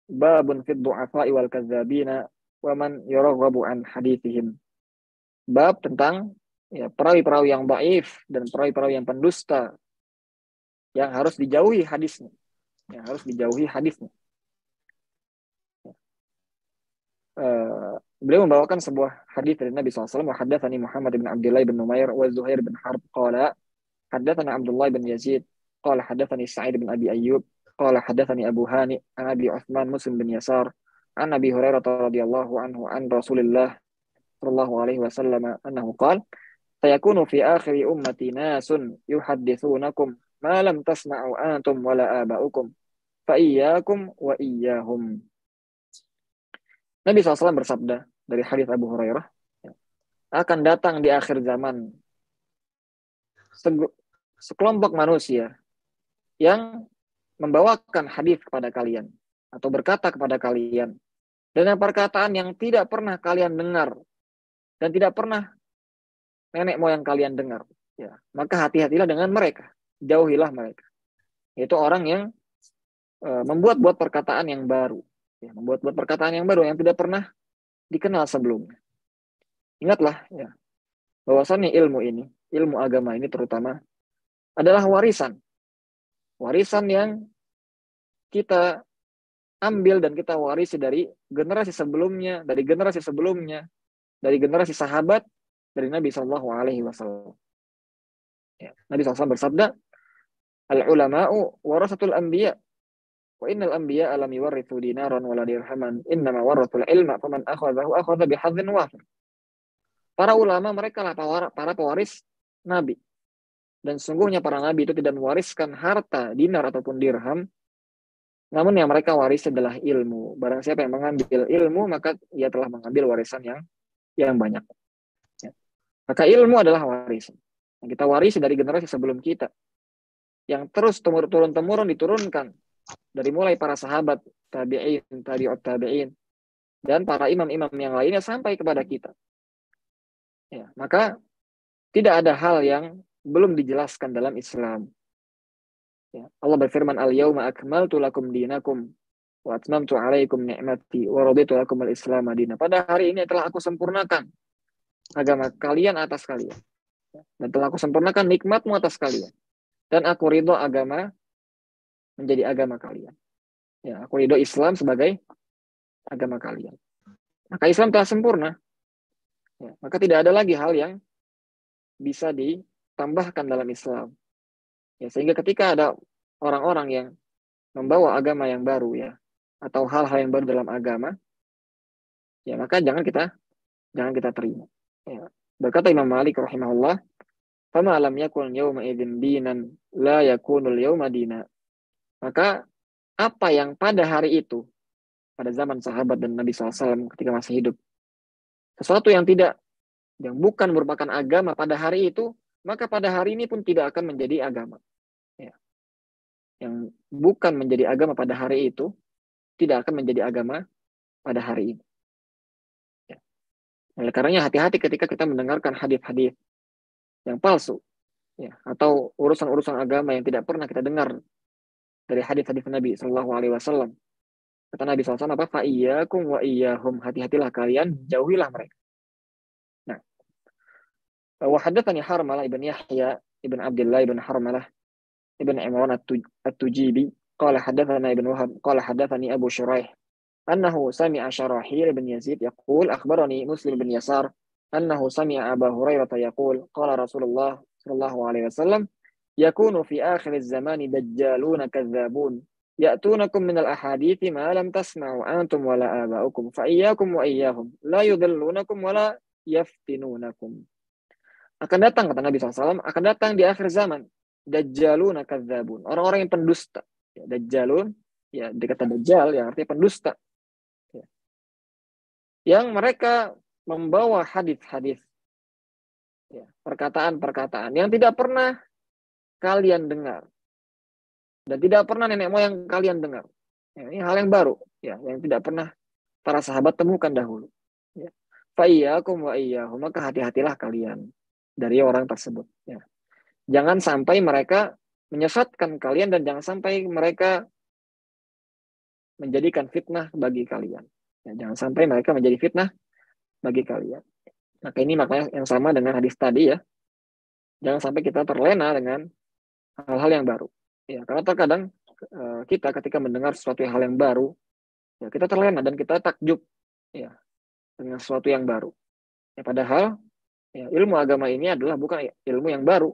Speaker 2: babun fid du'afa'i wal kadzabina wa man yarghabu an hadithihim. Bab tentang ya, perawi-perawi yang dhaif dan perawi-perawi yang pendusta yang harus dijauhi hadisnya. Yang harus dijauhi hadisnya. Beliau membawakan sebuah hadis dari Nabi SAW. Wa haddatsani Muhammad bin Abdullah bin Numair wa Zuhair bin Harb qala haddatsana Abdullah bin Yazid qala haddatsani Sa'id bin Abi Ayyub qala haddatsani Abu Hani an Abi Uthman Muslim bin Yasar an Abi Hurairah radhiyallahu anhu an Rasulillah sallallahu alaihi wasallam annahu qala sayakunu fi akhiri ummati nasun yuhadditsunakum ma lam tasma'u antum wala aba'ukum fa iyyakum wa iyyahum. Nabi SAW bersabda dari hadis Abu Hurairah, akan datang di akhir zaman sekelompok manusia yang membawakan hadis kepada kalian atau berkata kepada kalian dengan perkataan yang tidak pernah kalian dengar dan tidak pernah nenek moyang kalian dengar. Ya, maka hati-hatilah dengan mereka, jauhilah mereka. Itu orang yang membuat-buat perkataan yang baru, ya, membuat-buat perkataan yang baru yang tidak pernah dikenal sebelumnya. Ingatlah, ya, bahwasannya ilmu ini, ilmu agama ini terutama adalah warisan yang kita ambil dan kita warisi dari generasi sebelumnya, dari generasi sahabat, dari Nabi Shallallahu Alaihi Wasallam. Ya, Nabi SAW bersabda, al ulama'u warasatul anbiya, wa innal anbiya alam yuwarithu dinaran wala dirhaman, innama warathul ilma, faman akhadhahu akhadha bihadzin wafir. Para ulama mereka lah para pewaris Nabi. Dan sungguhnya para nabi itu tidak mewariskan harta, dinar ataupun dirham, namun yang mereka waris adalah ilmu. Barang siapa yang mengambil ilmu, maka ia telah mengambil warisan yang banyak. Ya. Maka ilmu adalah warisan yang kita warisi dari generasi sebelum kita, yang terus turun-temurun diturunkan dari mulai para sahabat, tabi'in, tabi'ut tabi'in, dan para imam-imam yang lainnya sampai kepada kita. Ya, maka tidak ada hal yang belum dijelaskan dalam Islam. Ya, Allah berfirman, al-yawma akmaltu lakum dinakum wa atmamtu alaikum ni'mati wa raditu lakum al-islam madina. Pada hari ini telah aku sempurnakan agama kalian atas kalian. Dan telah aku sempurnakan nikmatmu atas kalian. Dan aku ridho agama menjadi agama kalian. Ya, aku ridho Islam sebagai agama kalian. Maka Islam telah sempurna. Ya, maka tidak ada lagi hal yang bisa ditambahkan dalam Islam. Ya, sehingga ketika ada orang-orang yang membawa agama yang baru, ya, atau hal-hal yang baru dalam agama, ya maka jangan kita terima. Ya. Berkata Imam Malik rahimahullah, "Fama lam yakun yawma idzin dinan la yakunul yawma dina." Maka apa yang pada hari itu, pada zaman sahabat dan Nabi SAW ketika masih hidup, sesuatu yang bukan merupakan agama pada hari itu, maka pada hari ini pun tidak akan menjadi agama. Ya. Yang bukan menjadi agama pada hari itu, tidak akan menjadi agama pada hari ini. Ya. Oleh karenanya hati-hati ketika kita mendengarkan hadis-hadis yang palsu, ya, atau urusan-urusan agama yang tidak pernah kita dengar dari hadis-hadis Nabi Shallallahu Alaihi Wasallam. Kata Nabi SAW apa? Fa iyyakum wa iyyahum, hati-hatilah kalian, jauhilah mereka. Nah, wa haddatsani Harmalah ibn Yahya ibn Abdullah ibn Harmalah ibn Imran at-Tujibi qala haddatsana ibn Wahab qala haddatsani Abu Shuraih annahu sami'a Syarahil ibn Yazid yaqul akhbarani Muslim bin Yasar annahu sami'a Abu Hurairah yaqul qala Rasulullah sallallahu alaihi wasallam yakunu fi akhir az-zamani dajjalun kadzabun ya'tunakum min al-ahadits ma lam tasma'u antum wala aba'ukum fa iyyakum wa iyyahum la yudillunakum wala yaftinunakum. Akan datang, kata Nabi SAW, akan datang di akhir zaman dajjalun kadzabun, orang-orang yang pendusta. Ya, dajjalun, ya dikata dajjal ya artinya pendusta. Ya. Yang mereka membawa hadis-hadis, ya, perkataan-perkataan yang tidak pernah kalian dengar dan tidak pernah nenek moyang kalian dengar. Ya, ini hal yang baru, ya, yang tidak pernah para sahabat temukan dahulu. Ya. Fa iyyakum wa iyyahum, maka hati-hatilah kalian dari orang tersebut. Ya. Jangan sampai mereka menyesatkan kalian dan jangan sampai mereka menjadikan fitnah bagi kalian. Ya, jangan sampai mereka menjadi fitnah bagi kalian. Maka ini maknanya yang sama dengan hadis tadi, ya. Jangan sampai kita terlena dengan hal-hal yang baru. Ya, karena terkadang kita ketika mendengar sesuatu hal yang baru, ya, kita terlena dan kita takjub. Ya. dengan sesuatu yang baru. Ya, padahal ya, ilmu agama ini adalah bukan ilmu yang baru,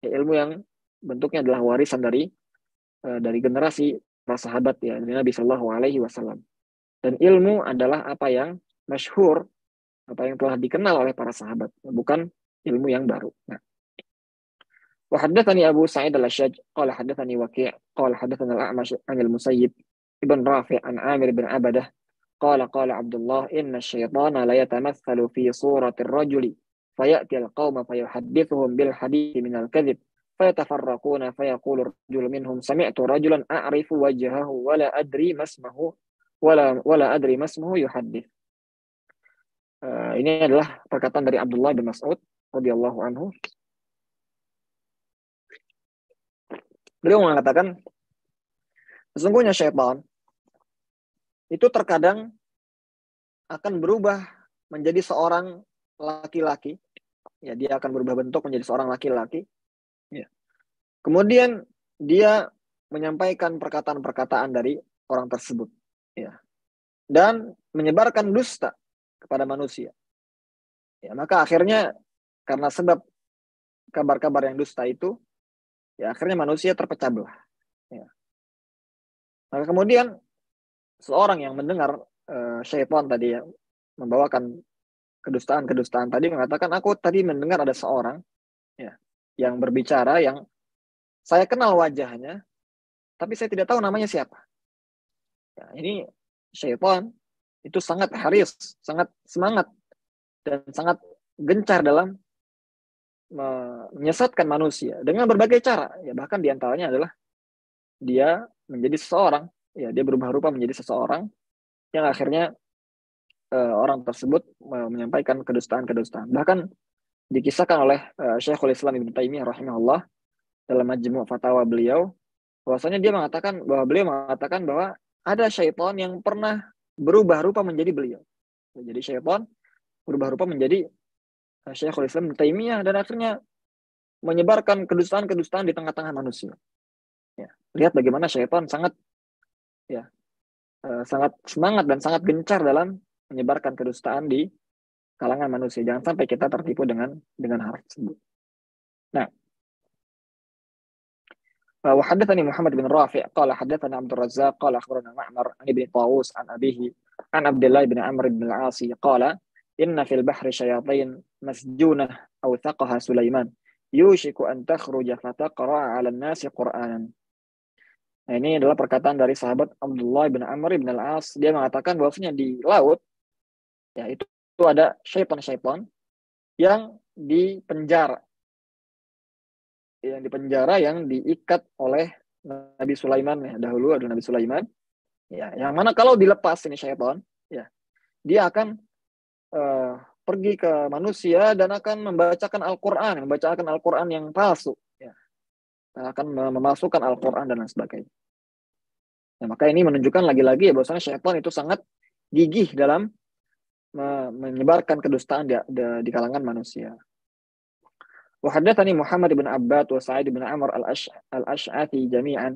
Speaker 2: ya, ilmu yang bentuknya adalah warisan dari generasi para sahabat ya Nabi Shallallahu Alaihi Wasallam. Dan ilmu adalah apa yang masyhur, apa yang telah dikenal oleh para sahabat, bukan ilmu yang baru. Nah, وحدثني أبو سعيد الأشج قال حدثني وكيع قال حدثنا الأعمش عن المسيب ابن رافع عن عامر بن عبده قال عبد الله إن الشيطان لا يتمثل في صورة الرجل فيأتي القوم فيحدثهم بالحديث من الكذب فيتفرقون فيقول الرجل منهم سمعت رجلا أعرف وجهه ولا أدري ما اسمه ولا أدري ما اسمه يحدث. Ini adalah perkataan dari Abdullah bin Mas'ud radhiyallahu anhu. Beliau mengatakan, sesungguhnya syaitan itu terkadang akan berubah menjadi seorang laki-laki. Ya, dia akan berubah bentuk menjadi seorang laki-laki. Ya. Kemudian dia menyampaikan perkataan-perkataan dari orang tersebut. Ya. Dan menyebarkan dusta kepada manusia. Ya, maka akhirnya karena sebab kabar-kabar yang dusta itu, ya akhirnya manusia terpecah belah. Ya. Maka kemudian seorang yang mendengar syaitan tadi ya, membawakan kedustaan tadi mengatakan, aku tadi mendengar ada seorang ya, yang berbicara yang saya kenal wajahnya, tapi saya tidak tahu namanya siapa. Ya, ini syaitan itu sangat haris, sangat semangat dan sangat gencar dalam menyesatkan manusia dengan berbagai cara. Ya, bahkan diantaranya adalah dia menjadi seseorang, ya dia berubah rupa menjadi seseorang yang akhirnya orang tersebut menyampaikan kedustaan-kedustaan. Bahkan dikisahkan oleh Syekhul Islam Ibnu Taimiyah rahimahullah dalam Majmu' Fatawa beliau, bahwasanya beliau mengatakan bahwa ada syaitan yang pernah berubah rupa menjadi beliau. Jadi syaitan berubah rupa menjadi Syekhul Islam Ibnu Taimiyah dan akhirnya menyebarkan kedustaan-kedustaan di tengah-tengah manusia. Ya, lihat bagaimana syaitan sangat semangat dan sangat gencar dalam menyebarkan kedustaan di kalangan manusia. Jangan sampai kita tertipu dengan hal tersebut. Nah, وحدثني محمد بن رافع قال حدثنا عبد الرزاق قال أخبرنا معمر عن ابن طاووس عن أبيه عن عبد الله بن عمرو بن العاص قال إن في البحر شياطين مسجونة أوثقها سليمان يوشك أن تخرج فتقرأ على الناس قرآنا. Nah, ini adalah perkataan dari sahabat Abdullah bin Amr bin al-As. Dia mengatakan bahwasanya di laut ya itu ada syaitan-syaitan yang dipenjara. Yang diikat oleh Nabi Sulaiman ya, dahulu adalah Nabi Sulaiman. Ya, yang mana kalau dilepas ini syaitan, ya, dia akan pergi ke manusia dan akan membacakan Al-Qur'an yang palsu, ya. Dan akan memasukkan Al-Qur'an dan lain sebagainya. Nah, maka ini menunjukkan lagi-lagi ya bahwasanya syaitan itu sangat gigih dalam menyebarkan kedustaan di kalangan manusia. وحدثني محمد بن عباد وسعيد بن عمر الأشعثي جميعا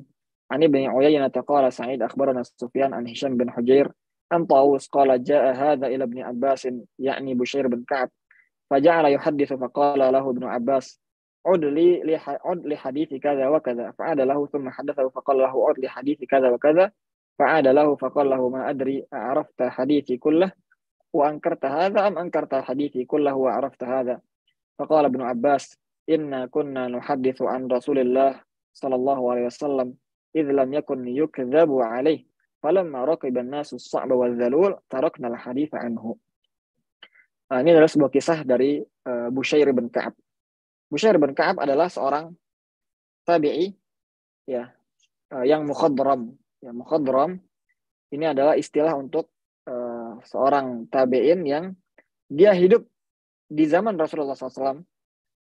Speaker 2: عن ابن عيينة قال سعيد أخبرنا سفيان عن هشام بن حجير عن طاووس قال جاء هذا إلى ابن عباس يعني بشير بن كعب فجعل يحدث فقال له ابن عباس عد لحديث كذا وكذا فعاد له ثم حدثه فقال له عد لحديث كذا وكذا فعاد له فقال له ما أدري أعرفت حديثي كله وأنكرت هذا أم أنكرت حديثي كله وعرفت هذا فقال ابن عباس إنا كنا نحدث عن رسول الله صلى الله عليه وسلم إذ لم يكن يكذب عليه فلما ركب الناس الصعب والذلول تركنا الحديث عنه. Ini adalah sebuah kisah dari Bushair bin Ka'ab. Bushair bin Ka'ab adalah seorang tabi'i ya, yang mukhadram. Ya, mukhadram ini adalah istilah untuk seorang tabi'in yang dia hidup di zaman Rasulullah SAW,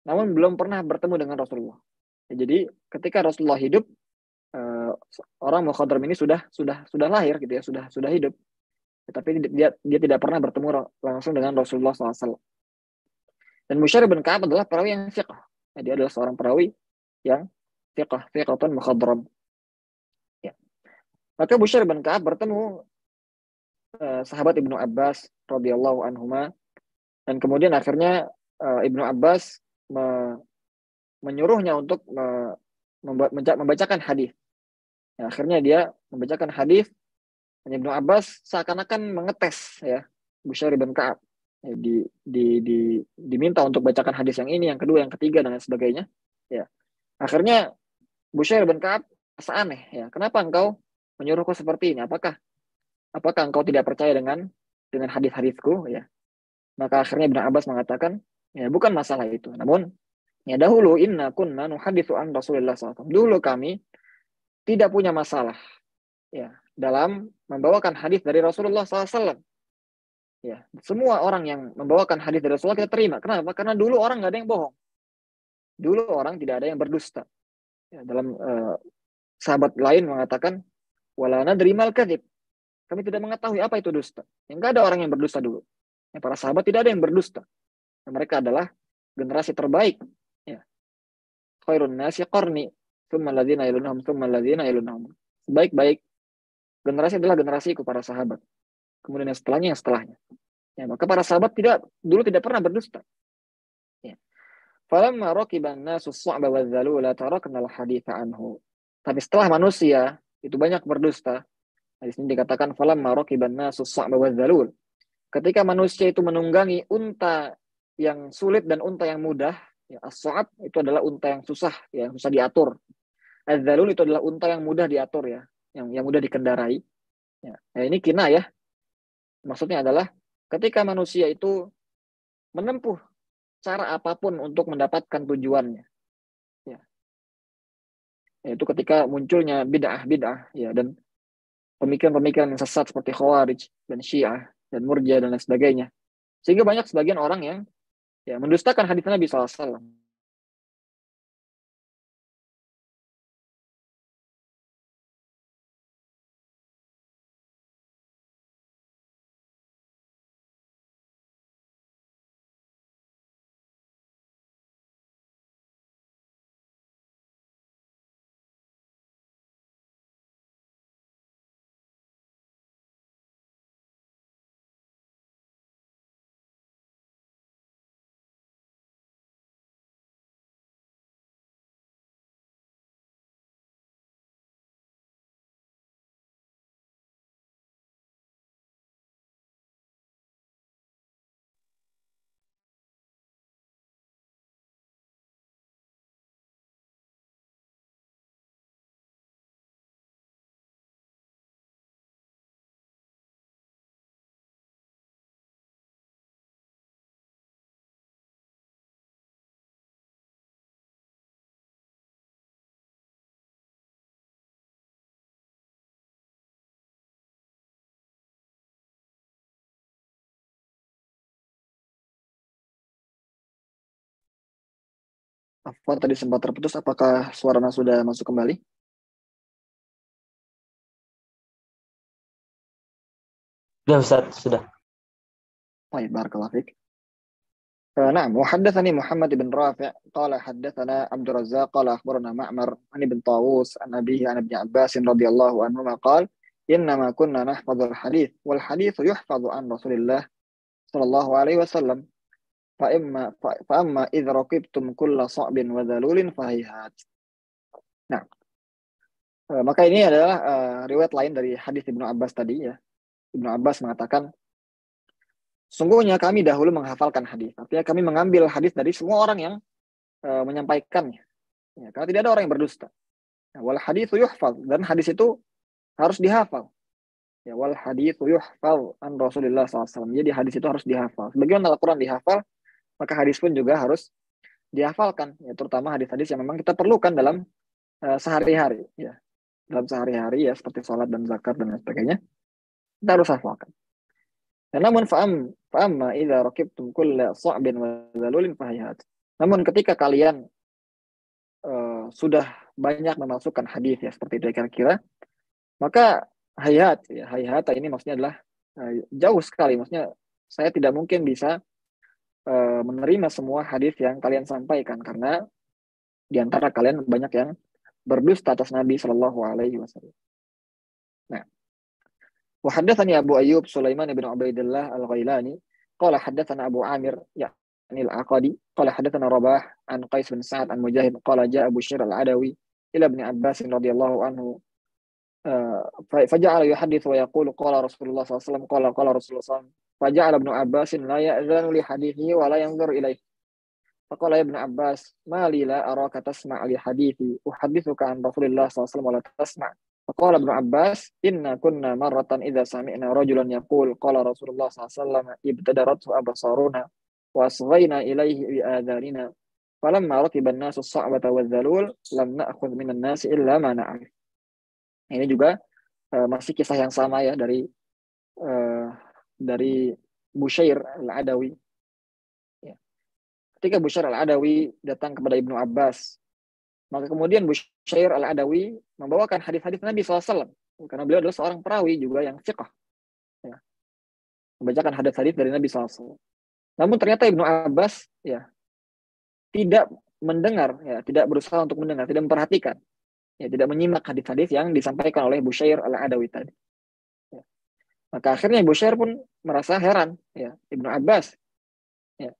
Speaker 2: namun belum pernah bertemu dengan Rasulullah. Ya, jadi ketika Rasulullah hidup, orang mukhadram ini sudah lahir gitu ya, sudah hidup. Tapi dia tidak pernah bertemu langsung dengan Rasulullah SAW. Dan Bushair bin Ka'ab adalah perawi yang fiqh. Ya, dia adalah seorang perawi yang fiqhatun mukhadram. Ya. Maka Bushair bin Ka'ab bertemu sahabat Ibnu Abbas radhiyallahu anhuma, dan kemudian akhirnya Ibnu Abbas menyuruhnya untuk membacakan hadis. Ya, akhirnya dia membacakan hadis. Ibnu Abbas seakan-akan mengetes ya Bushair bin Ka'ab. Ya, diminta untuk bacakan hadis yang ini, yang kedua, yang ketiga, dan lain sebagainya. Ya. Akhirnya Bushair bin Ka'ab merasa aneh. Ya. Kenapa engkau menyuruhku seperti ini? Apakah engkau tidak percaya dengan hadis-hadisku? Ya. Maka akhirnya Ibnu Abbas mengatakan, ya bukan masalah itu. Namun, ya dahulu inna kunna nuhaditsu an Rasulillah SAW. Dulu kami tidak punya masalah ya dalam membawakan hadis dari Rasulullah SAW. Ya, semua orang yang membawakan hadis dari Rasulullah kita terima. Kenapa? Karena dulu orang nggak ada yang bohong. Dulu orang tidak ada yang berdusta. Ya, dalam sahabat lain mengatakan, wala nadri mal kadzib. Kami tidak mengetahui apa itu dusta. Yang nggak ada orang yang berdusta dulu. Ya, para sahabat tidak ada yang berdusta. Ya, mereka adalah generasi terbaik. Ya. Khairun nasi qarni, tsumma alladziina yalunhum, tsumma alladziina yalunhum. Baik-baik generasi adalah generasiku, para sahabat. Kemudian yang setelahnya. Ya, maka para sahabat dulu tidak pernah berdusta. Ya. Falamma raqiban nasu as-sa'ba wadh-dhalula tarakna al-haditsa anhu. Tapi setelah manusia itu banyak berdusta, di sini dikatakan falamma raqiban nasu as-sa'ba wadh-dhalul. Ketika manusia itu menunggangi unta yang sulit dan unta yang mudah, ya, as-sa'ab itu adalah unta yang susah, ya, yang susah diatur. Az-dhalul itu adalah unta yang mudah diatur, ya, yang mudah dikendarai. Ya. Nah, ini kinayah. Maksudnya adalah ketika manusia itu menempuh cara apapun untuk mendapatkan tujuannya, ya, yaitu ketika munculnya bid'ah, ya, dan pemikiran-pemikiran yang sesat seperti Khawarij dan Syiah dan Murji'ah dan lain sebagainya, sehingga banyak sebagian orang yang ya mendustakan hadis Nabi SAW. Apa tadi sempat terputus? Apakah suaranya sudah masuk kembali?
Speaker 1: Sudah Ustaz, sudah.
Speaker 2: Baik, barakallahu fiik. نعم وحدثني محمد بن رافع قال حدثنا عبد الرزاق قال أخبرنا معمر عن ابن طاووس عن أبيه عن ابن عباس رضي الله عنهما قال إنما كنا نحفظ الحديث والحديث يحفظ عن رسول الله صلى الله عليه وسلم فأما إذ ركبتم كل صعب وذلول فهيهات. Nah, maka ini adalah riwayat lain dari hadis Ibnu Abbas tadi, ya. Ibnu Abbas mengatakan, sungguhnya kami dahulu menghafalkan hadis. Artinya kami mengambil hadis dari semua orang yang menyampaikannya. Ya, karena tidak ada orang yang berdusta. Ya, wal haditsu yuhfaz, dan hadis itu harus dihafal. Ya, wal haditsu yuhfaz an Rasulillah SAW. Jadi hadis itu harus dihafal. Sebagaimana Al-Quran dihafal, maka hadis pun juga harus dihafalkan. Ya, terutama hadis-hadis yang memang kita perlukan dalam sehari-hari. Ya, dalam sehari-hari, ya, seperti sholat dan zakat dan lain sebagainya, kita harus hafalkan. Ya, namun fa'amma idza rakibtum kulla sa'bin wa dzalulin fahayat. Namun ketika kalian sudah banyak memasukkan hadis, ya, seperti itu kira-kira, maka hayat, ya, hayata ini maksudnya adalah jauh sekali. Maksudnya saya tidak mungkin bisa menerima semua hadis yang kalian sampaikan karena di antara kalian banyak yang berdusta atas Nabi Shallallahu Alaihi Wasallam. Nah, Wa haddatsani Abu Ayyub Sulaiman bin Ubaidillah Al-Ghailani qala haddatsana Abu Amir يعني العقدي قال حدثنا رباح عن قيس بن سعد عن مجاهد قال جاء بشير العدوي إلى ابن عباس رضي الله عنه فجعل يحدث ويقول قال رسول الله صلى الله عليه وسلم قال رسول الله صلى الله عليه وسلم فجعل ابن عباس لا يأذن لحديثه ولا ينظر إليه فقال يا ابن عباس ما لي لا أراك تسمع لحديثي أحدثك عن رسول الله صلى الله عليه وسلم ولا تسمع فقال ابن عباس إنا كنا مرة إذا سمعنا رجلا يقول قال رسول الله صلى الله عليه وسلم ابتدرته أبصارنا وأصغينا إليه بآذاننا فلما ركب الناس الصعبة والذلول لم نأخذ من الناس إلا ما نعرف. Ini juga masih kisah yang sama ya dari Bushair Al-Adawi. Ya. Ketika Bushair Al-Adawi datang kepada Ibnu Abbas, maka kemudian Bushair Al-Adawi membawakan hadis-hadis Nabi SAW. Karena beliau adalah seorang perawi juga yang thiqah. Ya. Membacakan hadis-hadis dari Nabi SAW. Namun ternyata Ibnu Abbas ya tidak mendengar, ya tidak berusaha untuk mendengar, tidak memperhatikan, ya tidak menyimak hadis-hadis yang disampaikan oleh Bushair Al-Adawi tadi. Ya. Maka akhirnya Bushair pun merasa heran, ya Ibnu Abbas, ya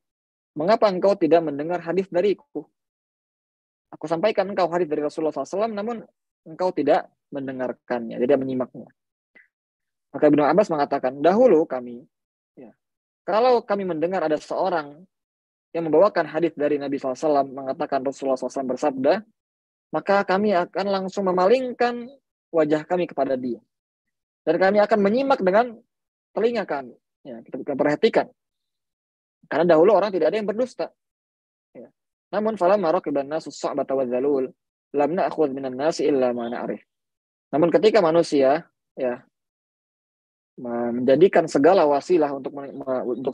Speaker 2: mengapa engkau tidak mendengar hadis dariku? Aku sampaikan engkau hadis dari Rasulullah SAW, namun engkau tidak mendengarkannya, tidak menyimaknya. Maka Ibnu Abbas mengatakan, dahulu kami, ya, kalau kami mendengar ada seorang yang membawakan hadis dari Nabi SAW mengatakan Rasulullah SAW bersabda, maka kami akan langsung memalingkan wajah kami kepada dia. Dan kami akan menyimak dengan telinga kami. Ya, kita perhatikan. Karena dahulu orang tidak ada yang berdusta. Ya. Namun falamma raqiban nasu as-sa'bata wadh-dhalul lam na'khudh minan nasi illa ma na'rif. Namun ketika manusia ya menjadikan segala wasilah untuk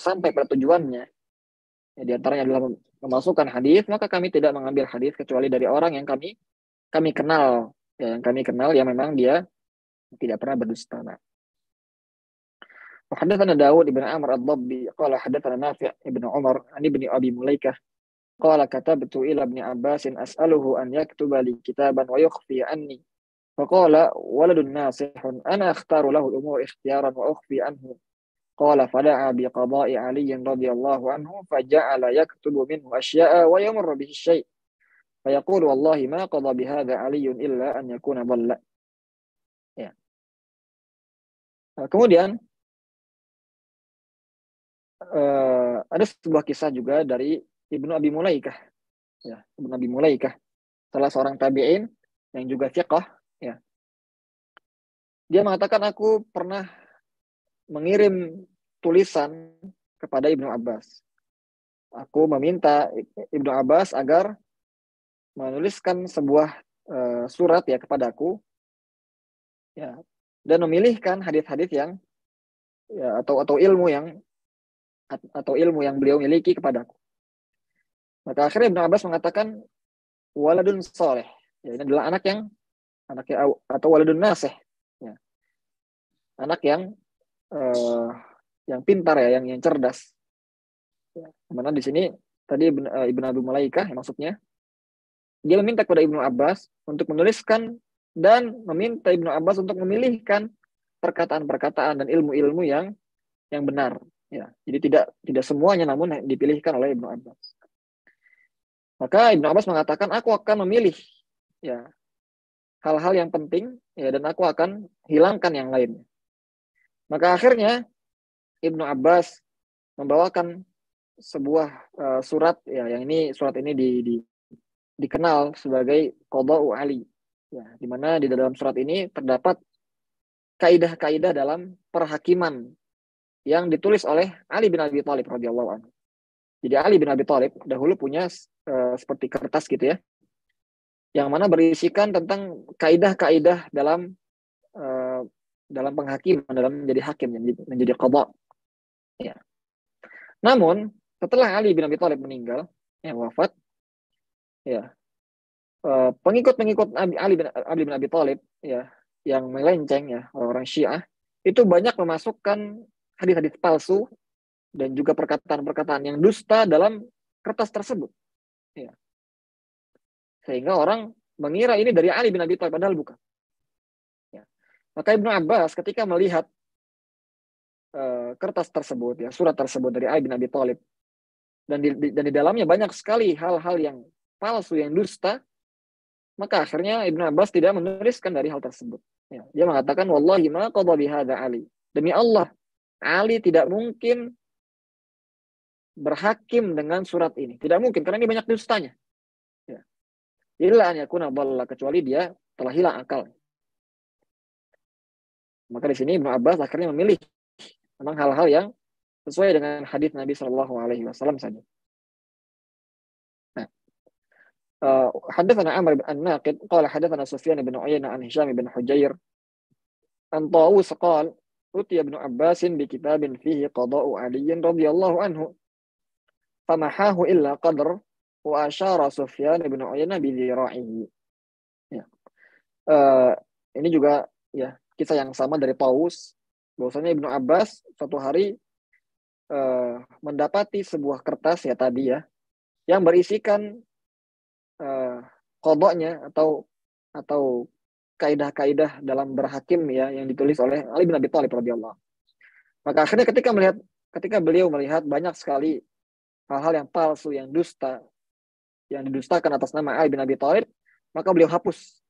Speaker 2: sampai pada tujuannya, ya, di antaranya adalah memasukkan hadis, maka kami tidak mengambil hadis kecuali dari orang yang kami kenal, ya, yang kami kenal yang memang dia tidak pernah berdusta. Haddatsana Daud ibn Amr ad-Dabbi qala haddatsana Nafi' ibn Umar an ibni Abi Mulaikah qala katabtu ila ibn Abbas as'aluhu an yaktuba li kitaban wa yukhfi anni فقال ولد ناصح أنا أختار له الأمور اختيارا وأخفي عنه قال فدعا بقضاء علي رضي الله عنه فجعل يكتب منه أشياء ويمر به الشيء فيقول والله ما قضى بهذا علي إلا أن يكون ضل. Ya. Kemudian ada sebuah kisah juga dari Ibnu Abi Mulaikah. Ya, Ibnu Abi Mulaikah, salah seorang tabi'in yang juga thiqah. Ya. Dia mengatakan aku pernah mengirim tulisan kepada Ibnu Abbas. Aku meminta Ibnu Abbas agar menuliskan sebuah surat ya kepadaku, ya, dan memilihkan hadis-hadis yang ya, atau ilmu yang beliau miliki kepadaku. Maka akhirnya Ibnu Abbas mengatakan waladun saleh. Ya, ini adalah anaknya atau waladun nasih. Ya. Anak yang pintar ya, yang cerdas. Ya. Mana di sini tadi Ibnu Abi Mulaikah maksudnya dia meminta kepada Ibnu Abbas untuk menuliskan dan meminta Ibnu Abbas untuk memilihkan perkataan-perkataan dan ilmu-ilmu yang benar. Ya, jadi tidak semuanya namun dipilihkan oleh Ibnu Abbas. Maka Ibnu Abbas mengatakan aku akan memilih ya hal-hal yang penting ya dan aku akan hilangkan yang lainnya. Maka akhirnya Ibnu Abbas membawakan sebuah surat ya yang surat ini dikenal sebagai Qada'u Ali. Ya, di mana di dalam surat ini terdapat kaidah-kaidah dalam perhakiman yang ditulis oleh Ali bin Abi Thalib radhiyallahu anhu. Jadi Ali bin Abi Thalib dahulu punya seperti kertas gitu ya, yang mana berisikan tentang kaidah-kaidah dalam penghakiman, dalam menjadi hakim, menjadi qadha. Ya. Namun setelah Ali bin Abi Thalib meninggal, ya wafat, ya pengikut-pengikut Ali bin Abi Thalib ya yang melenceng ya orang Syiah itu banyak memasukkan hadis-hadis palsu dan juga perkataan-perkataan yang dusta dalam kertas tersebut. Ya. Sehingga orang mengira ini dari Ali bin Abi Thalib padahal bukan. Ya. Maka Ibnu Abbas ketika melihat kertas tersebut, ya, surat tersebut dari Ali bin Abi Thalib, dan di dalamnya banyak sekali hal-hal yang palsu, yang dusta, maka akhirnya Ibnu Abbas tidak menuliskan dari hal tersebut. Ya, dia mengatakan, wallahi ma qadha bihadza Ali. Demi Allah, Ali tidak mungkin berhakim dengan surat ini. Tidak mungkin, karena ini banyak dustanya. Ya. Illa an yakuna dhalla, kecuali dia telah hilang akal. Maka di sini Ibnu Abbas akhirnya memilih memang hal-hal yang sesuai dengan hadis Nabi Shallallahu Alaihi Wasallam saja. Nah, حدثنا عمرو بن الناقد قال حدثنا سفيان بن عيينة عن هشام بن حجير عن طاووس قال أتي ابن عباس بكتاب فيه قضاء علي رضي الله عنه فمحاه إلا قدر وأشار سفيان بن عيينة بذراعه. Ya. Ini juga ya kisah yang sama dari Taus, bahwasanya Ibnu Abbas suatu hari mendapati sebuah kertas ya tadi ya yang berisikan qadanya atau kaidah-kaidah dalam berhakim ya yang ditulis oleh Ali bin Abi Thalib radhiyallahu. Maka akhirnya ketika beliau melihat banyak sekali hal-hal yang palsu, yang dusta, yang didustakan atas nama Ali bin Abi Thalib, maka beliau hapus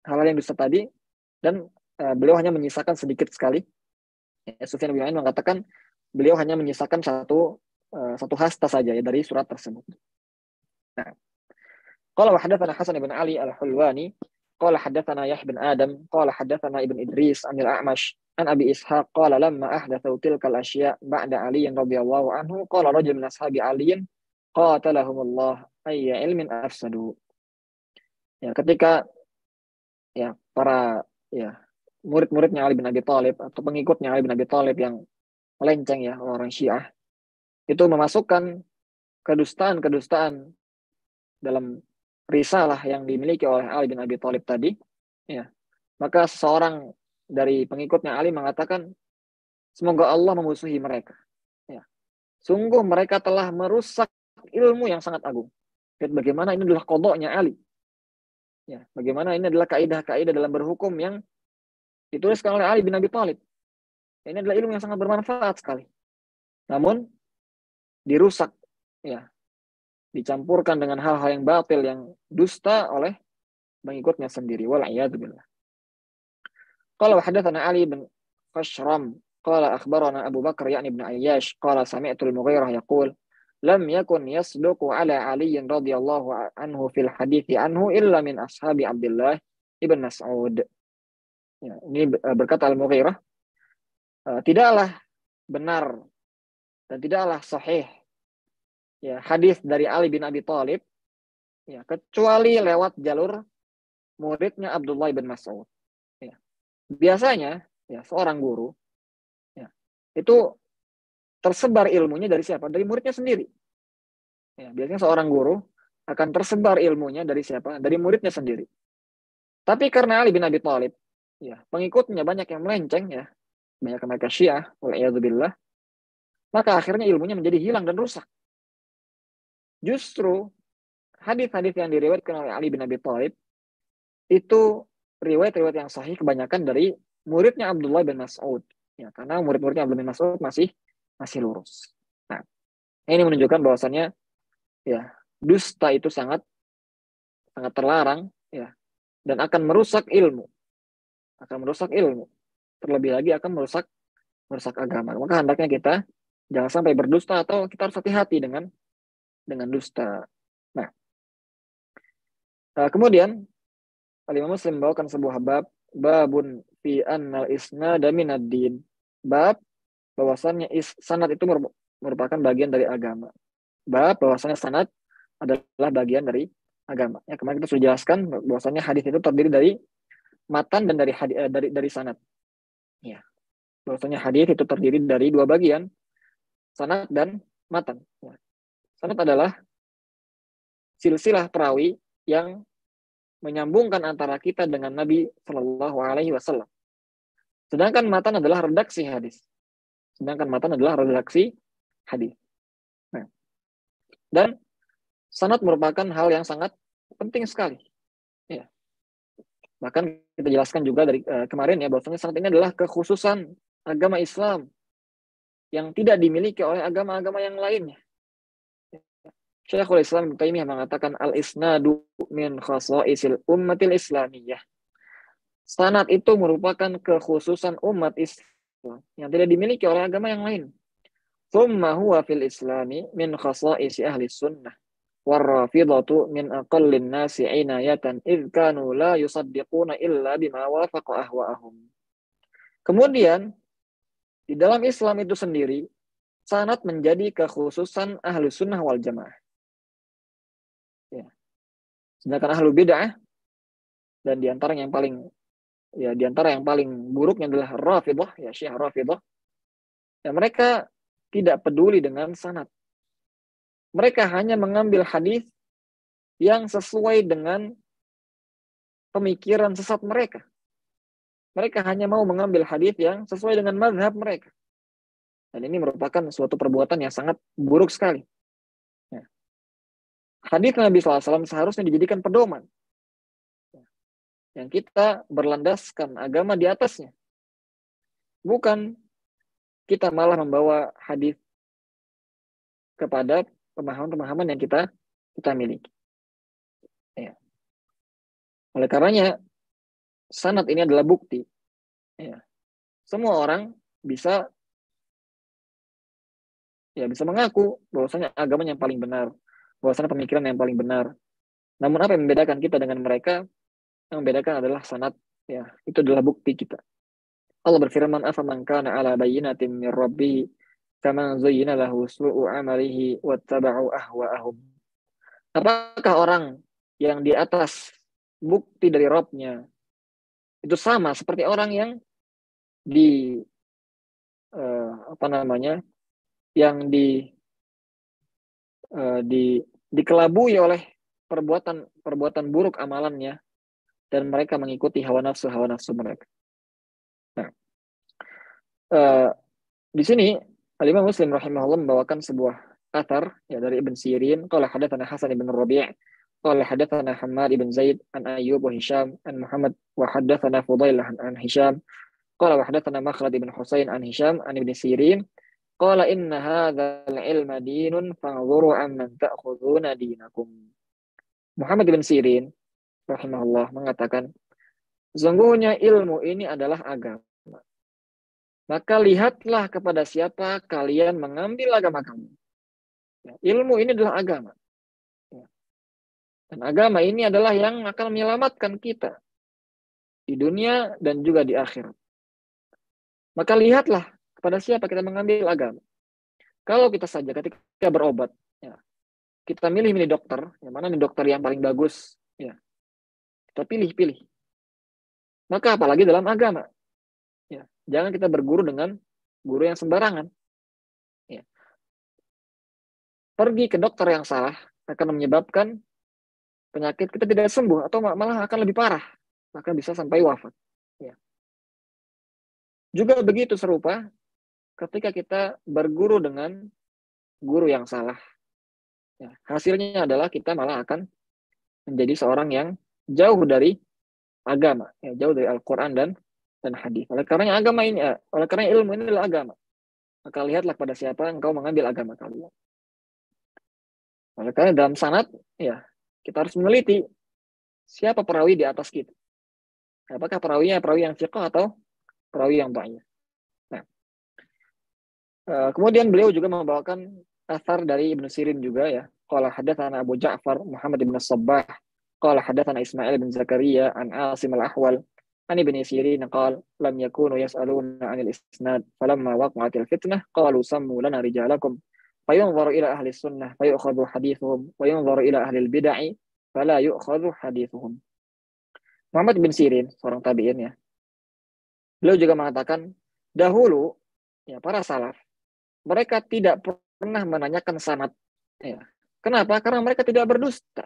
Speaker 2: hal-hal yang dusta tadi, dan beliau hanya menyisakan sedikit sekali. Sufyan bin Uyainah mengatakan beliau hanya menyisakan satu hasta saja ya dari surat tersebut. Nah, qala wa hadatsana Hasan bin Ali al-Hulwani qala hadatsana Yahya bin Adam qala hadatsana Ibn Idris anil A'mash an Abi Ishaq qala lamma ahdathu tilkal asya' ba'da Ali radhiyallahu anhu qala rajul min ashabi Ali qatalahumullah ayya ilmin afsadu. Ya, ketika ya para ya murid-muridnya Ali bin Abi Thalib atau pengikutnya Ali bin Abi Thalib yang melenceng ya, orang Syiah, itu memasukkan kedustaan-kedustaan dalam risalah yang dimiliki oleh Ali bin Abi Thalib tadi, ya, maka seseorang dari pengikutnya Ali mengatakan, semoga Allah memusuhi mereka. Ya. Sungguh mereka telah merusak ilmu yang sangat agung. Dan bagaimana ini adalah qadanya Ali. Ya, bagaimana ini adalah kaidah-kaidah dalam berhukum yang dituliskan oleh Ali bin Abi Thalib. Ini adalah ilmu yang sangat bermanfaat sekali. Namun dirusak, ya, dicampurkan dengan hal-hal yang batil, yang dusta oleh pengikutnya sendiri. Wal'iyadzubillah. Qala hadatsana Ali bin Khashram qala akhbarana Abu Bakar ya'ni ibn Ayyash qala sami'tu al-Mughirah yaqul lam yakun yasduqu ala Ali radhiyallahu anhu fil hadithi anhu illa min ashabi Abdullah ibn Mas'ud. Ya, ini berkata Al-Mughirah, tidaklah benar dan tidaklah sahih ya hadis dari Ali bin Abi Thalib ya kecuali lewat jalur muridnya Abdullah bin Mas'ud. Ya. Biasanya ya seorang guru ya itu tersebar ilmunya dari siapa? Dari muridnya sendiri. Ya, biasanya seorang guru akan tersebar ilmunya dari siapa? Dari muridnya sendiri. Tapi karena Ali bin Abi Thalib ya pengikutnya banyak yang melenceng ya, banyak mereka Syiah, wal'iyadzubillah, maka akhirnya ilmunya menjadi hilang dan rusak. Justru hadis-hadis yang diriwayatkan oleh Ali bin Abi Thalib itu riwayat-riwayat yang sahih kebanyakan dari muridnya Abdullah bin Mas'ud. Ya, karena murid-muridnya Abdullah bin Mas'ud masih lurus. Nah, ini menunjukkan bahwasannya ya dusta itu sangat terlarang ya, dan akan merusak ilmu. Terlebih lagi akan merusak agama. Maka hendaknya kita jangan sampai berdusta, atau kita harus hati-hati dengan dusta. Nah, kemudian Imam Muslim membawakan sebuah babun fi annal isnada minad din. Bab bahwasannya sanad itu merupakan bagian dari agama. Bab bahwasannya sanad adalah bagian dari agama. Ya, kemarin kita sudah jelaskan bahwasannya hadis itu terdiri dari matan dan dari sanad. Ya. Bahwasanya hadis itu terdiri dari dua bagian, sanad dan matan. Ya. Sanad adalah silsilah perawi yang menyambungkan antara kita dengan Nabi Shallallahu Alaihi Wasallam. Sedangkan matan adalah redaksi hadis. Nah, dan sanad merupakan hal yang sangat penting sekali. Ya. Bahkan kita jelaskan juga dari kemarin ya, bahwasanya sanad ini adalah kekhususan agama Islam yang tidak dimiliki oleh agama-agama yang lainnya. Syekhul Islam Ibnu Taimiyah mengatakan al-isnadu min khasaisil ummatil islamiyah. Sanad itu merupakan kekhususan umat Islam yang tidak dimiliki oleh agama yang lain. Thumma huwa fil islami min khasaisi ahli sunnah. Warrafidatu min aqallin nasi inayatan idh kanu la yusaddiquna illa bima wafaqa ahwa'ahum. Kemudian, di dalam Islam itu sendiri, sanad menjadi kekhususan ahli sunnah wal jamaah. Ya. Sedangkan ahlu bid'ah, dan di antara yang paling buruknya adalah Rafidah, ya Syiah Rafidah. Ya, mereka tidak peduli dengan sanad. Mereka hanya mengambil hadis yang sesuai dengan pemikiran sesat mereka. Mereka hanya mau mengambil hadis yang sesuai dengan mazhab mereka. Dan ini merupakan suatu perbuatan yang sangat buruk sekali. Ya. Hadis Nabi SAW seharusnya dijadikan pedoman. Yang kita berlandaskan agama di atasnya. Bukan kita malah membawa hadis kepada pemahaman-pemahaman yang kita miliki. Ya. Oleh karenanya, sanad ini adalah bukti. Ya. Semua orang bisa mengaku bahwasanya agama yang paling benar, bahwasanya pemikiran yang paling benar. Namun apa yang membedakan kita dengan mereka? Yang membedakan adalah sanad. Ya, itu adalah bukti kita. Allah berfirman, "Afaman kana ala bayyinatin min rabbih kama zayyana lahu su'u amalihi wattaba'u ahwa'ahum." Apakah orang yang di atas bukti dari Rabb-nya itu sama seperti orang yang dikelabui oleh perbuatan buruk amalannya dan mereka mengikuti hawa nafsu mereka. Nah, di sini Al-Imam Muslim rahimahullah membawakan sebuah athar ya dari Ibn Sirin, qala hadatsana Hasan ibn Rabi', qala hadatsana Hammad ibn Zaid an Ayyub wa Hisham an Muhammad wa hadatsana Fudailah an Hisham, qala wa hadatsana Makhlad ibn Husain an Hisham an Ibn Sirin, qala inna hadzal ilma dinun fanzuru amman ta'khuduna dinakum. Muhammad ibn Sirin rahimahullah mengatakan, sesungguhnya ilmu ini adalah agama. Maka lihatlah kepada siapa kalian mengambil agama kamu. Ya, ilmu ini adalah agama. Ya. Dan agama ini adalah yang akan menyelamatkan kita di dunia dan juga di akhirat. Maka lihatlah kepada siapa kita mengambil agama. Kalau kita saja ketika berobat, ya, kita milih dokter, yang mana nih dokter yang paling bagus, ya, kita pilih. Maka apalagi dalam agama. Ya, jangan kita berguru dengan guru yang sembarangan. Ya. Pergi ke dokter yang salah akan menyebabkan penyakit kita tidak sembuh atau malah akan lebih parah, maka bisa sampai wafat. Ya. Juga begitu serupa ketika kita berguru dengan guru yang salah. Ya, hasilnya adalah kita malah akan menjadi seorang yang jauh dari agama, ya, jauh dari Al-Quran dan hadis. Oleh karena ilmu ini adalah agama. Maka lihatlah pada siapa engkau mengambil agama kalian. Oleh karena dalam sanad, ya, kita harus meneliti siapa perawi di atas kita. Apakah perawinya perawi yang thiqah atau perawi yang dhaif. Nah, kemudian beliau juga membawakan athar dari Ibn Sirin juga, ya. Qala hadatsana Abu Ja'far Muhammad bin Sabbah, qala hadatsana Ismail bin Zakaria an Asim al-Ahwal an Ibn Sirin qala lam yakunu yas'aluna 'anil isnad falamma waqa'atil fitnah qalu sammu lana rijalakum fayunzaru ila ahli sunnah fayu'khadhu hadithuhum wa yunzaru ila ahli al-bid'ah fala yu'khadhu hadithuhum. Muhammad bin Sirin, seorang tabi'in, ya. Beliau juga mengatakan dahulu, ya, para salaf mereka tidak pernah menanyakan sanad. Ya. Kenapa? Karena mereka tidak berdusta.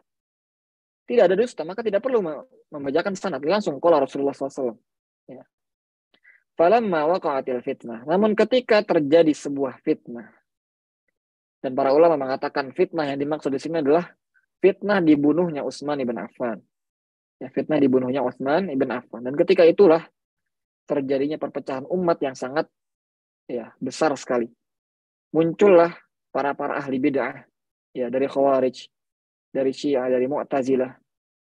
Speaker 2: Tidak ada dusta, maka tidak perlu membacakan sanad. Langsung qala Rasulullah SAW. Ya. Falamma waqa'atil fitnah. Namun ketika terjadi sebuah fitnah, dan para ulama mengatakan fitnah yang dimaksud di sini adalah fitnah dibunuhnya Utsman ibn Affan. Ya, fitnah dibunuhnya Utsman ibn Affan. Dan ketika itulah terjadinya perpecahan umat yang sangat ya besar sekali. Muncullah para ahli bid'ah, ya dari Khawarij, dari Syiah, dari Mu'tazilah,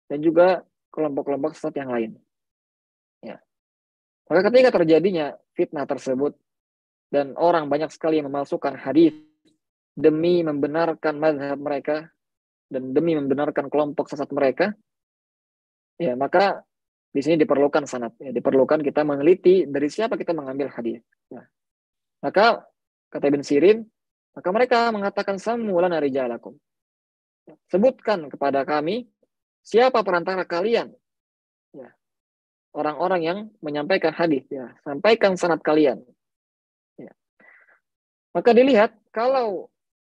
Speaker 2: dan juga kelompok-kelompok sesat yang lain. Ya. Maka ketika terjadinya fitnah tersebut dan orang banyak sekali yang memalsukan hadis demi membenarkan mazhab mereka dan demi membenarkan kelompok sesat mereka, ya maka di sini diperlukan sanad, ya, diperlukan kita meneliti dari siapa kita mengambil hadis. Ya. Maka kata Ibn Sirin, maka mereka mengatakan samulana rijalakum. Sebutkan kepada kami siapa perantara kalian, ya, orang-orang yang menyampaikan hadis, ya, sampaikan sanad kalian. Ya. Maka dilihat kalau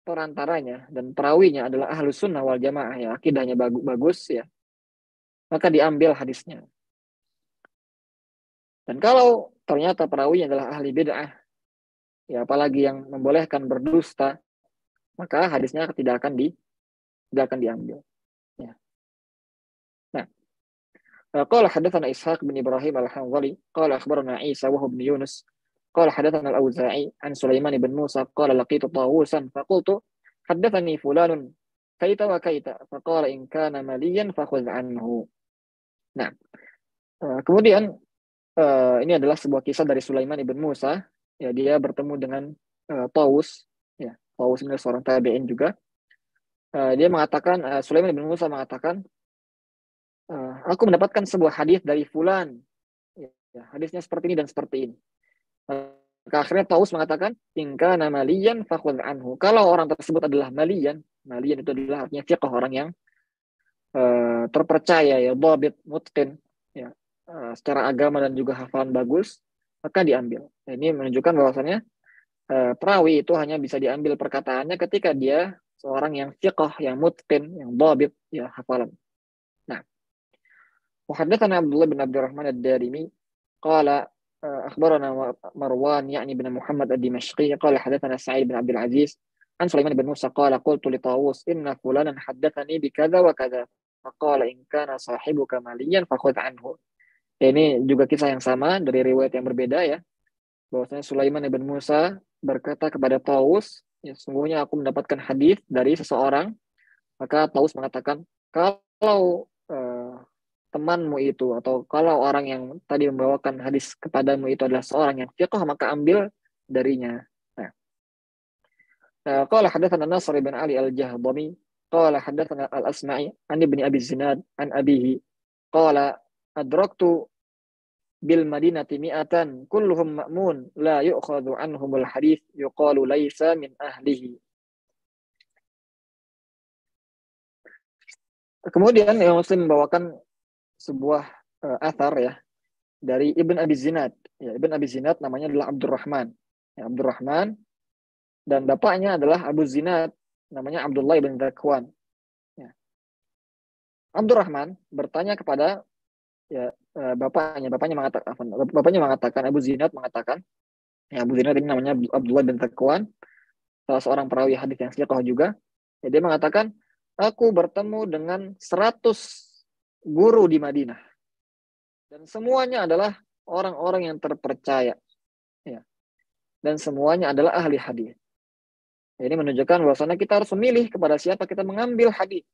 Speaker 2: perantaranya dan perawinya adalah ahlus sunnah wal jamaah, ya, akidahnya bagus, ya, maka diambil hadisnya. Dan kalau ternyata perawinya adalah ahli bid'ah, ya, apalagi yang membolehkan berdusta, maka hadisnya tidak akan diambil. Ya. Nah, qala hadatsana Ishaq bin Ibrahim al-Hanzali qala akhbarana Isa wa ibn Yunus qala hadatsana al-Auza'i an Sulaiman bin Musa qala laqitu Tawusan faqultu haddatsani fulanun kaita wa kaita faqala in kana maliyan fakhudh anhu. Nah, kemudian ini adalah sebuah kisah dari Sulaiman ibn Musa, ya, dia bertemu dengan Tawus, ya, Tawus ini seorang tabi'in juga. Dia mengatakan, Sulaiman ibn Musa mengatakan, aku mendapatkan sebuah hadis dari fulan, ya, hadisnya seperti ini dan seperti ini. Maka akhirnya Taus mengatakan, in kana maliyan fakhudh anhu. Kalau orang tersebut adalah maliyan itu adalah artinya fiqh, orang yang terpercaya, ya, dhabit, mutqin, ya, secara agama dan juga hafalan bagus, maka diambil. Nah, ini menunjukkan bahwasannya perawi itu hanya bisa diambil perkataannya ketika dia seorang yang fiqh, yang mutqin, yang dhabit, ya, hafalan. Nah, وحدثنا عبد الله بن عبد الرحمن الدارمي قال أخبرنا مروان يعني بن محمد الدمشقي قال حدثنا سعيد بن عبد العزيز عن سليمان بن موسى قال قلت لطاووس إن فلانا حدثني بكذا وكذا فقال إن كان صاحبك ماليا فخذ عنه. Ini juga kisah yang sama dari riwayat yang berbeda, ya, bahwasanya Sulaiman bin Musa berkata kepada Taus, ya, sungguhnya aku mendapatkan hadis dari seseorang. Maka Taus mengatakan, kalau temanmu itu atau kalau orang yang tadi membawakan hadis kepadamu itu adalah seorang yang fiqh, maka ambil darinya. Nah, qala hadatsana Nasr bin Ali al-Jahdami qala hadatsana al-Asma'i an ibni Abi Zinad an abihi qala adraktu bil madinati mi'atan kulluhum ma'mun la yu'khadhu anhumul hadits yuqalu laisa min ahlihi. Kemudian yang Muslim membawakan sebuah athar, ya, dari Ibn Abi Zinad. Ya, Ibn Abi Zinad namanya adalah Abdurrahman. Ya, Abdurrahman, dan bapaknya adalah Abu Zinad, namanya Abdullah ibn Zakwan. Ya. Abdurrahman bertanya kepada, ya, bapaknya mengatakan Abu Zinad mengatakan, ya, Abu Zinad ini namanya Abdullah bin Zakwan, salah seorang perawi hadis yang thiqah juga. Ya, dia mengatakan, aku bertemu dengan 100 guru di Madinah. Dan semuanya adalah orang-orang yang terpercaya. Ya. Dan semuanya adalah ahli hadis. Ini menunjukkan bahwasanya kita harus memilih kepada siapa kita mengambil hadis.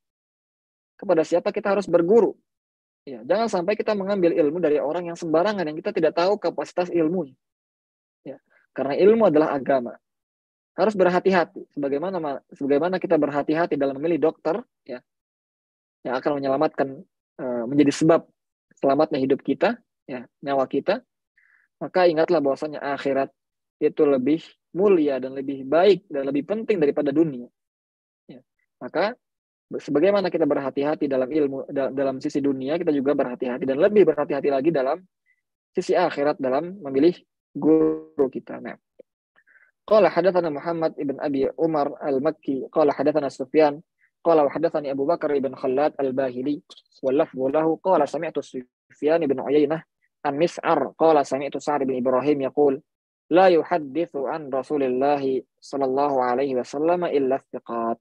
Speaker 2: Kepada siapa kita harus berguru. Ya, jangan sampai kita mengambil ilmu dari orang yang sembarangan, yang kita tidak tahu kapasitas ilmunya. Ya. Karena ilmu adalah agama. Harus berhati-hati. Sebagaimana kita berhati-hati dalam memilih dokter, ya, yang akan menyelamatkan, menjadi sebab selamatnya hidup kita, ya, nyawa kita, maka ingatlah bahwasanya akhirat itu lebih mulia dan lebih baik dan lebih penting daripada dunia. Ya. Maka sebagaimana kita berhati-hati dalam ilmu, dalam sisi dunia, kita juga berhati-hati dan lebih berhati-hati lagi dalam sisi akhirat dalam memilih guru kita. Nah, qala hadatsana Muhammad ibn Abi Umar al-Makki qala hadatsana Sufyan qala wa hadatsani Abu Bakar ibn Khallad al-Bahili wal lafdhu lahu qala sami'tu Sufyan ibn Uyainah an Mis'ar qala sami'tu Sa'd bin Ibrahim yaqul la yuhadditsu an Rasulillah sallallahu alaihi wasallam illa thiqat.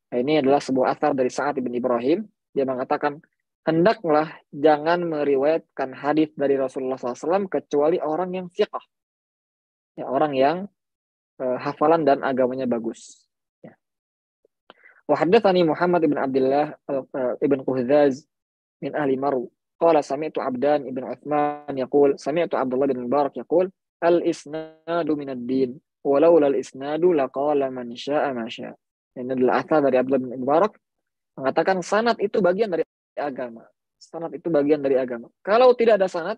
Speaker 2: Ini adalah sebuah athar dari Sa'd bin Ibrahim. Dia mengatakan, hendaklah jangan meriwayatkan hadis dari Rasulullah SAW kecuali orang yang thiqah. Ya, orang yang hafalan dan agamanya bagus. Ya. Wa haddatsani Muhammad ibn Abdullah ibn Quhzaz min ahli Maru. Qala sami'tu Abdan ibn Uthman yaqul sami'tu Abdullah bin Mubarak yaqul al-isnadu min ad-din walau al-isnadu laqala man syaa ma syaa. Ini adalah asal dari Abdullah bin Mubarak mengatakan sanad itu bagian dari agama. Sanad itu bagian dari agama. Kalau tidak ada sanad,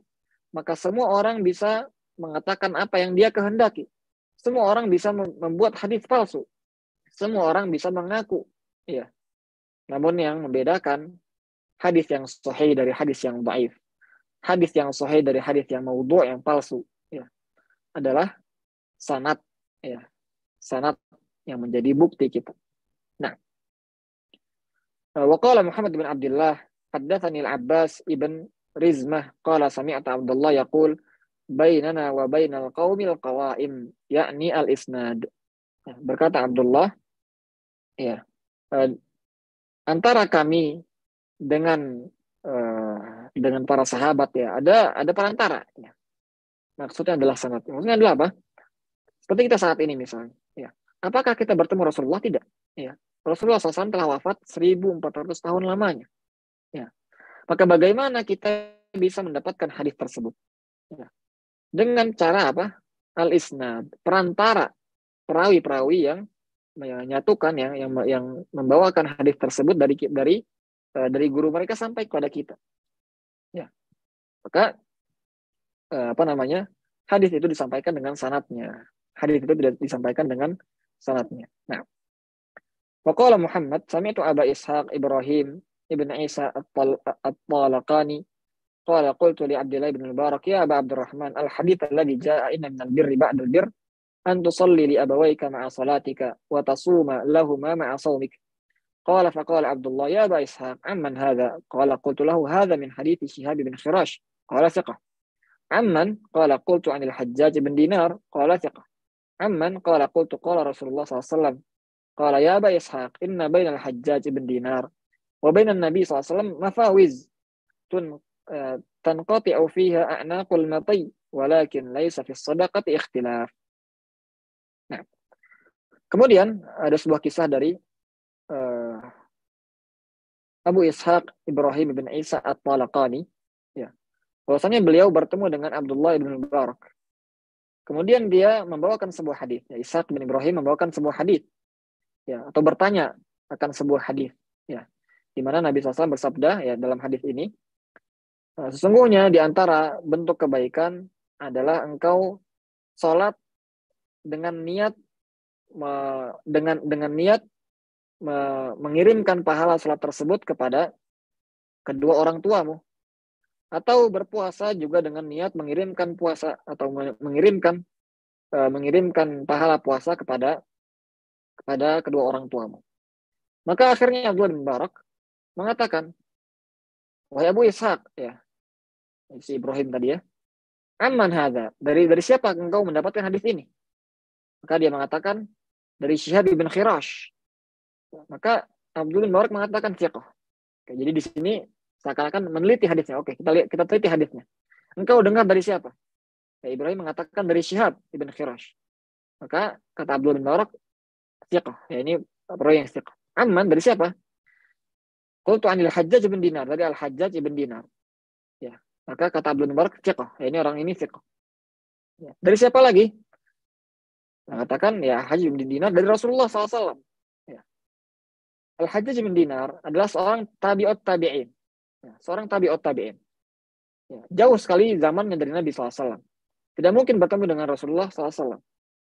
Speaker 2: maka semua orang bisa mengatakan apa yang dia kehendaki. Semua orang bisa membuat hadis palsu. Semua orang bisa mengaku. Iya. Namun yang membedakan hadis yang sahih dari hadis yang dhaif, hadis yang sahih dari hadis yang maudhu' yang palsu, ya, adalah sanad, ya. Sanad yang menjadi bukti kita. Nah, wa qala Muhammad bin Abdullah haddatsani al-Abbas ibn Rizmah qala sami'tu Abdullah yaqul bainana wa bainal qaumil qawaim yakni al-isnad. Berkata Abdullah, ya, antara kami dengan para sahabat, ya, ada perantara, ya. Maksudnya adalah sanad. Maksudnya adalah apa? Seperti kita saat ini misalnya, ya. Apakah kita bertemu Rasulullah? Tidak, ya. Rasulullah SAW telah wafat 1400 tahun lamanya, ya. Maka bagaimana kita bisa mendapatkan hadis tersebut? Ya. Dengan cara apa? Al-isnad, perantara, perawi-perawi yang menyatukan, yang membawakan hadis tersebut dari guru mereka sampai kepada kita. Ya. Maka hadis itu disampaikan dengan sanadnya. Hadis itu tidak disampaikan dengan sanadnya. Nah, waqala Muhammad sami'tu Aba Ishaq Ibrahim ibn Isa at-Talaqani qala qultu li Abdullah ibn Mubarak ya Aba Abdurrahman al-hadits alladhi jaa'a inna min al-birri ba'da al-birr an tusalli li abawayka ma'a salatika wa tasuma lahumā ma'a sawmik. قال فقال عبد الله يا أبا إسحاق عمن هذا؟ قال قلت له هذا من حديث شهاب بن خراش قال ثقة. عمن؟ قال قلت عن الحجاج بن دينار قال ثقة. عمن؟ قال قلت قال رسول الله صلى الله عليه وسلم قال يا أبا إسحاق إن بين الحجاج بن دينار وبين النبي صلى الله عليه وسلم مفاوز تنقطع فيها أعناق المطي ولكن ليس في الصدقة اختلاف. Nah, kemudian ada sebuah kisah dari Abu Ishaq Ibrahim bin Isa at-Talaqani, ya, bahwasanya beliau bertemu dengan Abdullah ibn Mubarak. Kemudian dia membawakan sebuah hadis. Ya, Ishaq bin Ibrahim membawakan sebuah hadis, ya, atau bertanya akan sebuah hadis, ya, di mana Nabi SAW bersabda, ya, dalam hadis ini, sesungguhnya di antara bentuk kebaikan adalah engkau sholat dengan niat mengirimkan pahala salat tersebut kepada kedua orang tuamu, atau berpuasa juga dengan niat mengirimkan puasa atau mengirimkan pahala puasa kepada kedua orang tuamu. Maka akhirnya Abdullah bin Mubarak mengatakan, wahai Abu Ishaq, ya, si Ibrahim tadi, ya, amman hadza, dari siapa engkau mendapatkan hadis ini? Maka dia mengatakan dari Shihab bin Khirash. Maka Abdullah bin Mubarak mengatakan thiqah. Jadi di sini seakan-akan meneliti hadisnya. Oke, kita teliti hadisnya. Engkau dengar dari siapa? Ya, Ibrahim mengatakan dari Shihab ibn Khirash. Maka kata Abdullah bin Mubarak thiqah. Ya, ini perawi yang thiqah. Amman dari siapa? Qultu anil Hajjaj bin Dinar, dari Al-Hajjaj ibn Dinar. Ya, maka kata Abdullah bin Mubarak thiqah. Ya, ini orang ini thiqah. Ya. Dari siapa lagi? Mengatakan ya Hajjaj bin Dinar dari Rasulullah SAW. Al-Hajjaj bin Dinar adalah seorang tabi'ut tabi'in. Ya, seorang tabi'ut tabi'in. Ya, jauh sekali zamannya dari Nabi SAW. Tidak mungkin bertemu dengan Rasulullah SAW.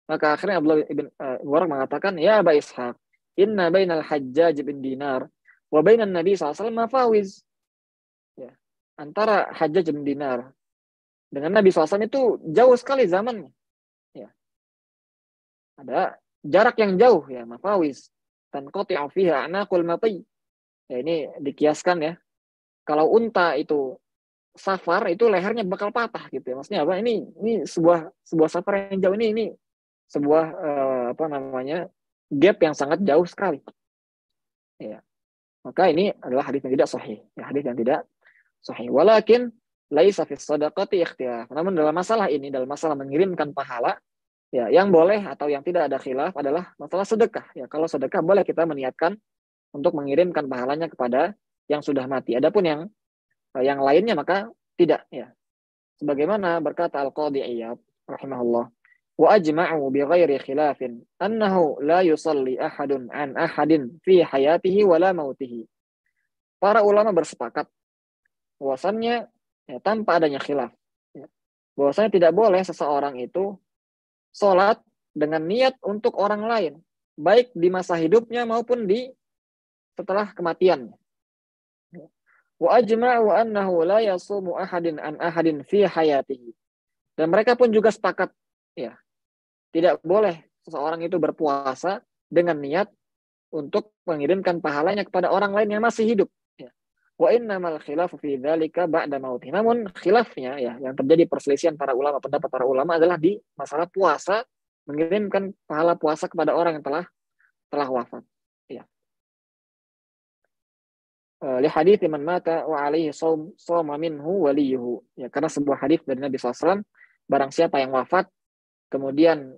Speaker 2: Maka akhirnya Abdullah ibn Mubarak mengatakan, ya Aba Ishaq, inna bainal Hajjaj bin Dinar wa bainan Nabi SAW mafawiz. Ya, antara Hajjaj bin Dinar dengan Nabi SAW itu jauh sekali zamannya. Ya. Ada jarak yang jauh, ya, mafawiz. Tanqati'u fiha anaqul mati. Ya, ini dikiaskan, ya. Kalau unta itu safar, itu lehernya bakal patah gitu, ya. Maksudnya apa? Ini sebuah safar yang jauh, ini sebuah gap yang sangat jauh sekali. Ya. Maka ini adalah hadis yang tidak sahih. Ya, hadis yang tidak sahih. Walakin laisa fi shadaqati ikhtilaf. Namun dalam masalah ini, dalam masalah mengirimkan pahala, Ya, yang boleh atau yang tidak ada khilaf adalah masalah sedekah. Ya, kalau sedekah boleh kita meniatkan untuk mengirimkan pahalanya kepada yang sudah mati. Adapun yang lainnya maka tidak. Ya, sebagaimana berkata Al-Qadhi Iyad rahimahullah, wa ajma'u bi ghairi khilafin annahu la yusalli ahadun an ahadin fi hayatihi wala mautihi. Para ulama bersepakat bahwasannya ya, tanpa adanya khilaf, ya, bahwasanya tidak boleh seseorang itu sholat dengan niat untuk orang lain, baik di masa hidupnya maupun di setelah kematiannya. Wa ajma'u annahu la yasumu ahadin an ahadin fi hayatihi. Dan mereka pun juga sepakat, ya, tidak boleh seseorang itu berpuasa dengan niat untuk mengirimkan pahalanya kepada orang lain yang masih hidup. Ya. Wa innamal khilafu fi dzalika ba'da mautih. Namun khilafnya ya yang terjadi perselisihan para ulama, pendapat para ulama adalah di masalah puasa, mengirimkan pahala puasa kepada orang yang telah wafat. Ya. Li hadits man mata wa alaihi shawma minhu waliyuhu. Ya, karena sebuah hadis dari Nabi SAW, barang siapa yang wafat kemudian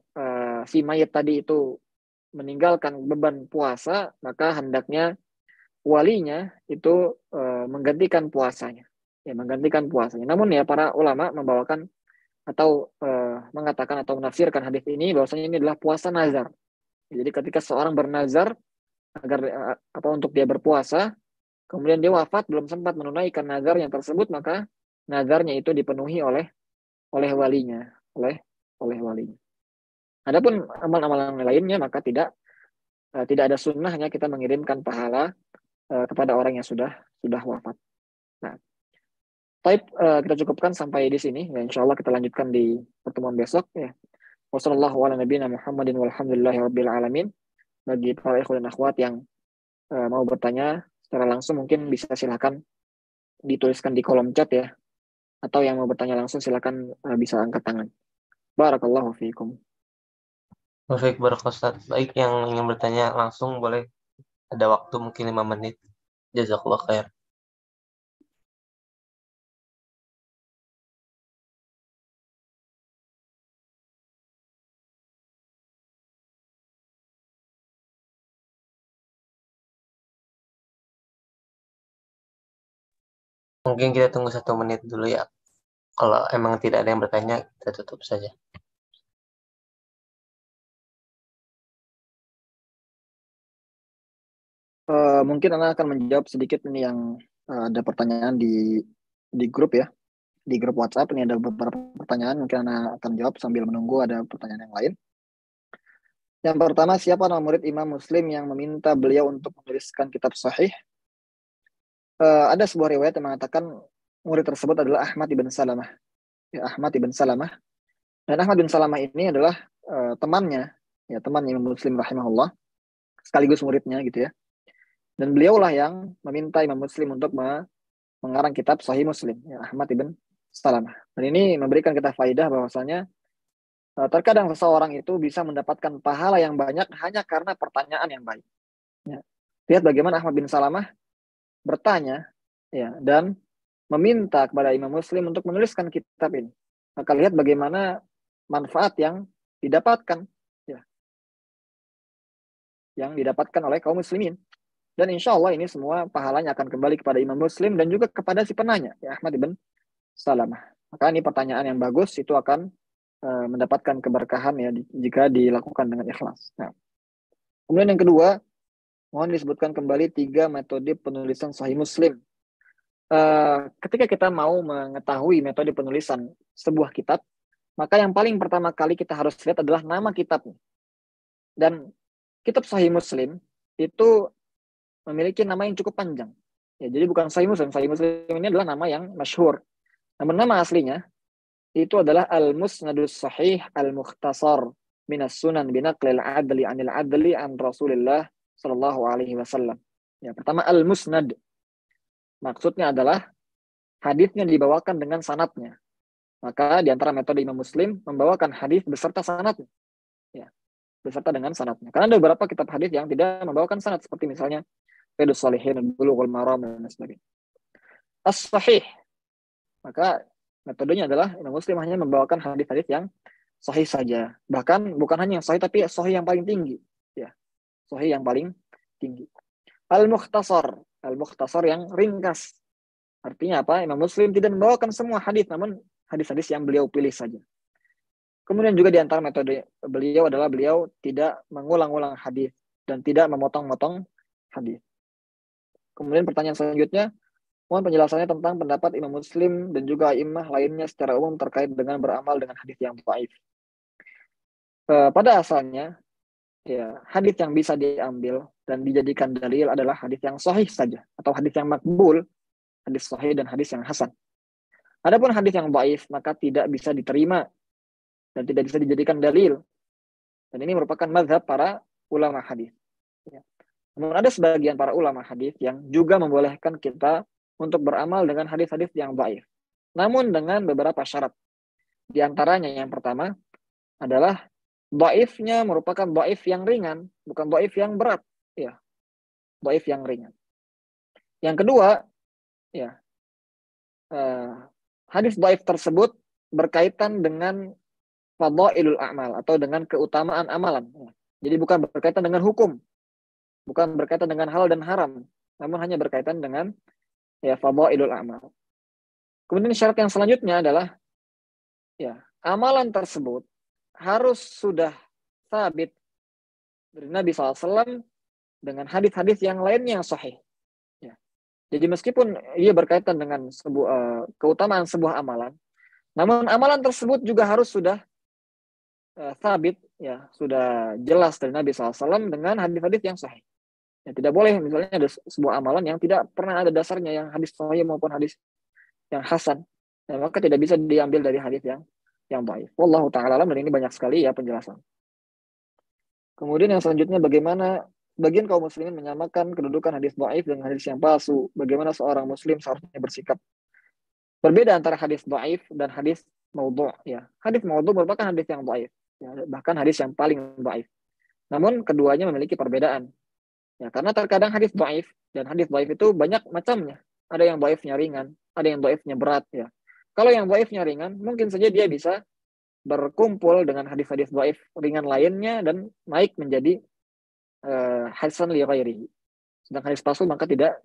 Speaker 2: si mayit tadi itu meninggalkan beban puasa, maka hendaknya walinya itu menggantikan puasanya. Ya, menggantikan puasanya. Namun ya para ulama membawakan atau mengatakan atau menafsirkan hadis ini bahwasanya ini adalah puasa nazar. Jadi ketika seorang bernazar agar untuk dia berpuasa, kemudian dia wafat belum sempat menunaikan nazar yang tersebut, maka nazarnya itu dipenuhi oleh walinya, oleh walinya. Adapun amal-amalan lainnya maka tidak ada sunnahnya kita mengirimkan pahala kepada orang yang sudah wafat. Nah, kita cukupkan sampai di sini. Ya, insya Allah kita lanjutkan di pertemuan besok. Ya. Wassalamualaikum. Bagi para ikhwan dan akhwat yang mau bertanya secara langsung mungkin bisa silakan dituliskan di kolom chat ya. Atau yang mau bertanya langsung silakan bisa angkat tangan. Barakallahu fiikum.
Speaker 1: Baik, Barak Ustaz. Baik, yang ingin bertanya langsung boleh, ada waktu mungkin 5 menit. Jazakallah khair. Mungkin kita tunggu 1 menit dulu ya. Kalau emang tidak ada yang bertanya, kita tutup saja.
Speaker 2: Mungkin Anda akan menjawab sedikit ini yang ada pertanyaan di grup ya. Di grup WhatsApp ini ada beberapa pertanyaan, mungkin Anda akan jawab sambil menunggu ada pertanyaan yang lain. Yang pertama, siapa nama murid Imam Muslim yang meminta beliau untuk menuliskan kitab sahih? Ada sebuah riwayat yang mengatakan murid tersebut adalah Ahmad ibn Salamah. Ya, Ahmad ibn Salamah. Dan Ahmad bin Salamah ini adalah temannya, ya teman Imam Muslim rahimahullah, sekaligus muridnya gitu ya. Dan beliaulah yang meminta Imam Muslim untuk mengarang kitab Sahih Muslim, ya, Ahmad ibn Salamah. Dan ini memberikan kita faidah bahwasanya terkadang seseorang itu bisa mendapatkan pahala yang banyak hanya karena pertanyaan yang baik. Ya. Lihat bagaimana Ahmad bin Salamah bertanya, ya, dan meminta kepada Imam Muslim untuk menuliskan kitab ini. Maka lihat bagaimana manfaat yang didapatkan, ya, yang didapatkan oleh kaum muslimin. Dan insya Allah ini semua pahalanya akan kembali kepada Imam Muslim dan juga kepada si penanya, ya, Ahmad ibn Salamah. Maka ini pertanyaan yang bagus, itu akan mendapatkan keberkahan ya jika dilakukan dengan ikhlas. Nah, kemudian yang kedua, mohon disebutkan kembali 3 metode penulisan Sahih Muslim. Ketika kita mau mengetahui metode penulisan sebuah kitab, maka yang paling pertama kali kita harus lihat adalah nama kitabnya. Dan kitab Sahih Muslim itu memiliki nama yang cukup panjang. Ya, jadi bukan Sahih Muslim. Sahih Muslim ini adalah nama yang masyhur. Namun nama aslinya itu adalah Al-Musnadus Sahih Al-Mukhtasar minas Sunan binaqlil adli anil adli an Rasulillah sallallahu alaihi wasallam. Ya, pertama Al-Musnad. Maksudnya adalah hadisnya dibawakan dengan sanadnya. Maka di antara metode Imam Muslim membawakan hadis beserta sanadnya. Ya, beserta dengan sanadnya. Karena ada beberapa kitab hadis yang tidak membawakan sanad seperti misalnya Riyadhus Shalihin, Bulughul Maram dan sebagainya. As-Sahih. Maka metodenya adalah Imam Muslim hanya membawakan hadis-hadis yang sahih saja. Bahkan bukan hanya yang sahih, tapi sahih yang paling tinggi. Ya, sahih yang paling tinggi. Al-Mukhtasar. Al-Mukhtasar yang ringkas. Artinya apa? Imam Muslim tidak membawakan semua hadis, namun hadis-hadis yang beliau pilih saja. Kemudian juga di antara metode beliau adalah beliau tidak mengulang-ulang hadis dan tidak memotong-motong hadis. Kemudian pertanyaan selanjutnya, mohon penjelasannya tentang pendapat Imam Muslim dan juga imam lainnya secara umum terkait dengan beramal dengan hadis yang dhaif. Pada asalnya, ya, hadis yang bisa diambil dan dijadikan dalil adalah hadis yang sahih saja atau hadis yang makbul, hadis sahih dan hadis yang hasan. Adapun hadis yang dhaif maka tidak bisa diterima dan tidak bisa dijadikan dalil. Dan ini merupakan mazhab para ulama hadis. Ya. Namun ada sebagian para ulama hadis yang juga membolehkan kita untuk beramal dengan hadis-hadis yang dhaif. Namun dengan beberapa syarat. Di antaranya yang pertama adalah dhaifnya merupakan dhaif yang ringan, bukan dhaif yang berat. Ya, dhaif yang ringan. Yang kedua, ya, hadis dhaif tersebut berkaitan dengan fadhailul a'mal atau dengan keutamaan amalan. Jadi bukan berkaitan dengan hukum, bukan berkaitan dengan halal dan haram, namun hanya berkaitan dengan ya fadhailul a'mal. Kemudian syarat yang selanjutnya adalah ya, amalan tersebut harus sudah sabit dari Nabi SAW dengan hadis-hadis yang lainnya yang sahih. Ya. Jadi meskipun ia berkaitan dengan keutamaan sebuah amalan, namun amalan tersebut juga harus sudah sabit, ya, sudah jelas dari Nabi SAW dengan hadis-hadis yang sahih. Ya, tidak boleh misalnya ada sebuah amalan yang tidak pernah ada dasarnya, yang hadis sahih maupun hadis yang hasan, ya, maka tidak bisa diambil dari hadis yang baik. Wallahu ta'ala alam, dan ini banyak sekali ya penjelasan. Kemudian yang selanjutnya, bagaimana bagian kaum muslimin menyamakan kedudukan hadis dhaif dengan hadis yang palsu? Bagaimana seorang muslim seharusnya bersikap? Berbeda antara hadis dhaif dan hadis maudhu', ya. Hadis maudhu' merupakan hadis yang dhaif, ya, bahkan hadis yang paling dhaif. Namun keduanya memiliki perbedaan. Ya, karena terkadang hadis dhaif dan hadis dhaif itu banyak macamnya. Ada yang dhaifnya ringan, ada yang dhaifnya berat, ya. Kalau yang dhaifnya ringan, mungkin saja dia bisa berkumpul dengan hadis-hadis dhaif ringan lainnya dan naik menjadi hasan li ghairihi. Sedangkan hadis palsu maka tidak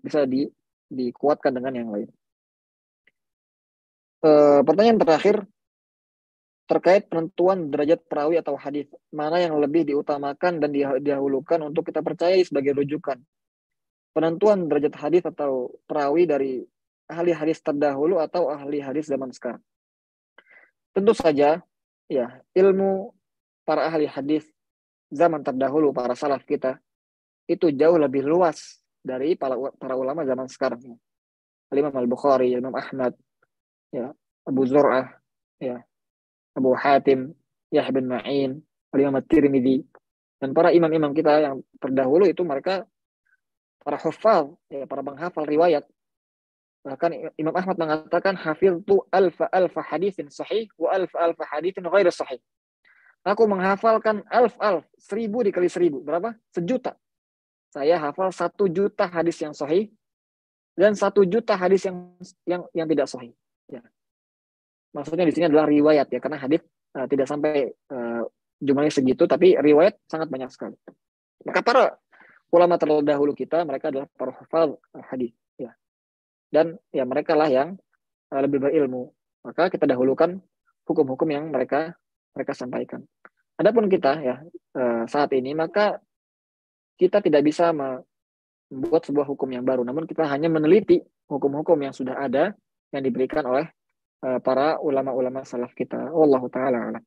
Speaker 2: bisa dikuatkan dengan yang lain. Pertanyaan terakhir terkait penentuan derajat perawi atau hadis, mana yang lebih diutamakan dan didahulukan untuk kita percayai sebagai rujukan? Penentuan derajat hadis atau perawi dari ahli hadis terdahulu atau ahli hadis zaman sekarang? Tentu saja, ya, ilmu para ahli hadis zaman terdahulu, para salaf kita, itu jauh lebih luas dari para ulama zaman sekarang. Imam Al-Bukhari, Imam Ahmad, ya, Abu Zur'ah, ya, Abu Hatim, Yahya bin Ma'in, Imam At-Tirmidzi, dan para imam-imam kita yang terdahulu itu mereka para hufal, ya, para penghafal riwayat. Bahkan Imam Ahmad mengatakan hafiltu alfa hadisin sahih wa alfa hadisin ghairi sahih. Aku menghafalkan 1000 dikali 1000. Berapa? 1.000.000. Saya hafal 1.000.000 hadis yang sahih dan 1.000.000 hadis yang tidak sahih. Ya. Maksudnya di sini adalah riwayat, ya, karena hadis tidak sampai jumlahnya segitu, tapi riwayat sangat banyak sekali. Maka para ulama terdahulu kita, mereka adalah para hafal hadis, ya. Dan ya mereka lah yang lebih berilmu. Maka kita dahulukan hukum-hukum yang mereka sampaikan. Adapun kita, ya, saat ini, maka kita tidak bisa membuat sebuah hukum yang baru, namun kita hanya meneliti hukum-hukum yang sudah ada yang diberikan oleh para ulama-ulama salaf kita. Wallahu ta'ala a'lam.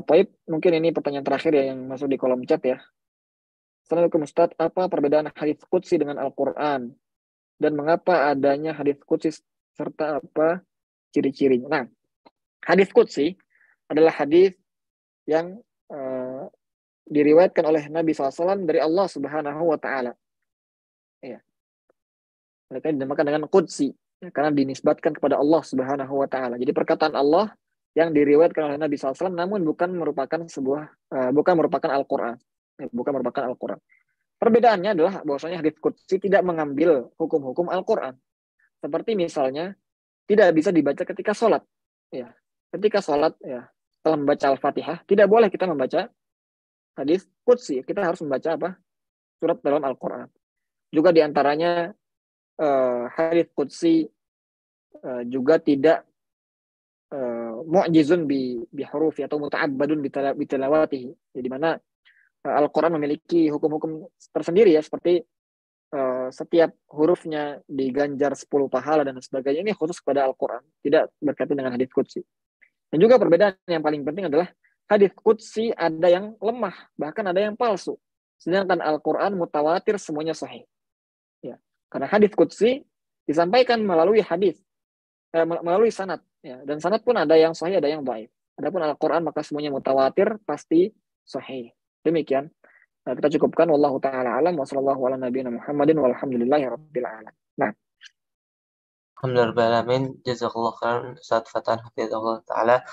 Speaker 2: Baik, mungkin ini pertanyaan terakhir ya yang masuk di kolom chat, ya. Assalamualaikum Ustaz, apa perbedaan hadis qudsi dengan Al-Quran? Dan mengapa adanya hadis qudsi serta apa ciri-cirinya? Nah, hadis qudsi adalah hadis yang diriwayatkan oleh Nabi SAW dari Allah Subhanahu wa Ta'ala. Ya. Mereka dinamakan dengan qudsi, ya, karena dinisbatkan kepada Allah Subhanahu wa Ta'ala. Jadi perkataan Allah yang diriwayatkan oleh Nabi SAW, namun bukan merupakan Al-Quran. Ya, bukan merupakan Al-Quran. Perbedaannya adalah bahwasanya hadis qudsi tidak mengambil hukum-hukum Al-Quran. Seperti misalnya tidak bisa dibaca ketika sholat. ya, ketika sholat ya, setelah membaca Al-Fatihah, tidak boleh kita membaca hadis qudsi. Kita harus membaca apa? Surat dalam Al-Quran. Juga diantaranya hadis qudsi juga tidak mu'jizun bi hurufi atau muta'abbadun bi tilawatihi. Di mana Al-Quran memiliki hukum-hukum tersendiri ya, seperti setiap hurufnya diganjar 10 pahala dan sebagainya. Ini khusus kepada Al-Quran, tidak berkaitan dengan hadis qudsi. Dan juga perbedaan yang paling penting adalah hadis qudsi ada yang lemah, bahkan ada yang palsu. Sedangkan Al-Quran mutawatir semuanya sahih. Ya. Karena hadis qudsi disampaikan melalui hadis, melalui sanad. Ya. Dan sanad pun ada yang sahih, ada yang dhaif. Adapun Al-Quran maka semuanya mutawatir, pasti sahih. Demikian. Nah, kita cukupkan. Wallahu ta'ala alam. Wa sallallahu ala nabiyina Muhammadin walhamdulillahi rabbil alamin. Nah,
Speaker 1: Alhamdulillahirrahmanirrahim. Jazakallah khairan Ustaz Fatan Hafizahullah Ta'ala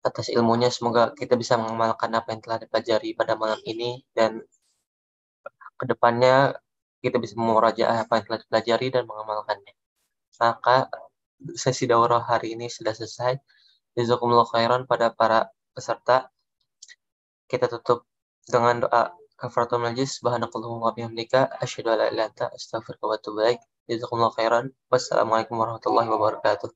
Speaker 1: atas ilmunya. Semoga kita bisa mengamalkan apa yang telah dipelajari pada malam ini, dan kedepannya kita bisa memurajaah apa yang telah dipelajari dan mengamalkannya. Maka sesi daurah hari ini sudah selesai. Jazakumullah khairan pada para peserta. Kita tutup dengan doa kafaratul majlis. Subhanakallahumma wa bihamdika asyhadu an la ilaha illa anta astaghfiruka wa atubu ilaik. Jazakumullah khairan. Wassalamualaikum warahmatullahi wabarakatuh.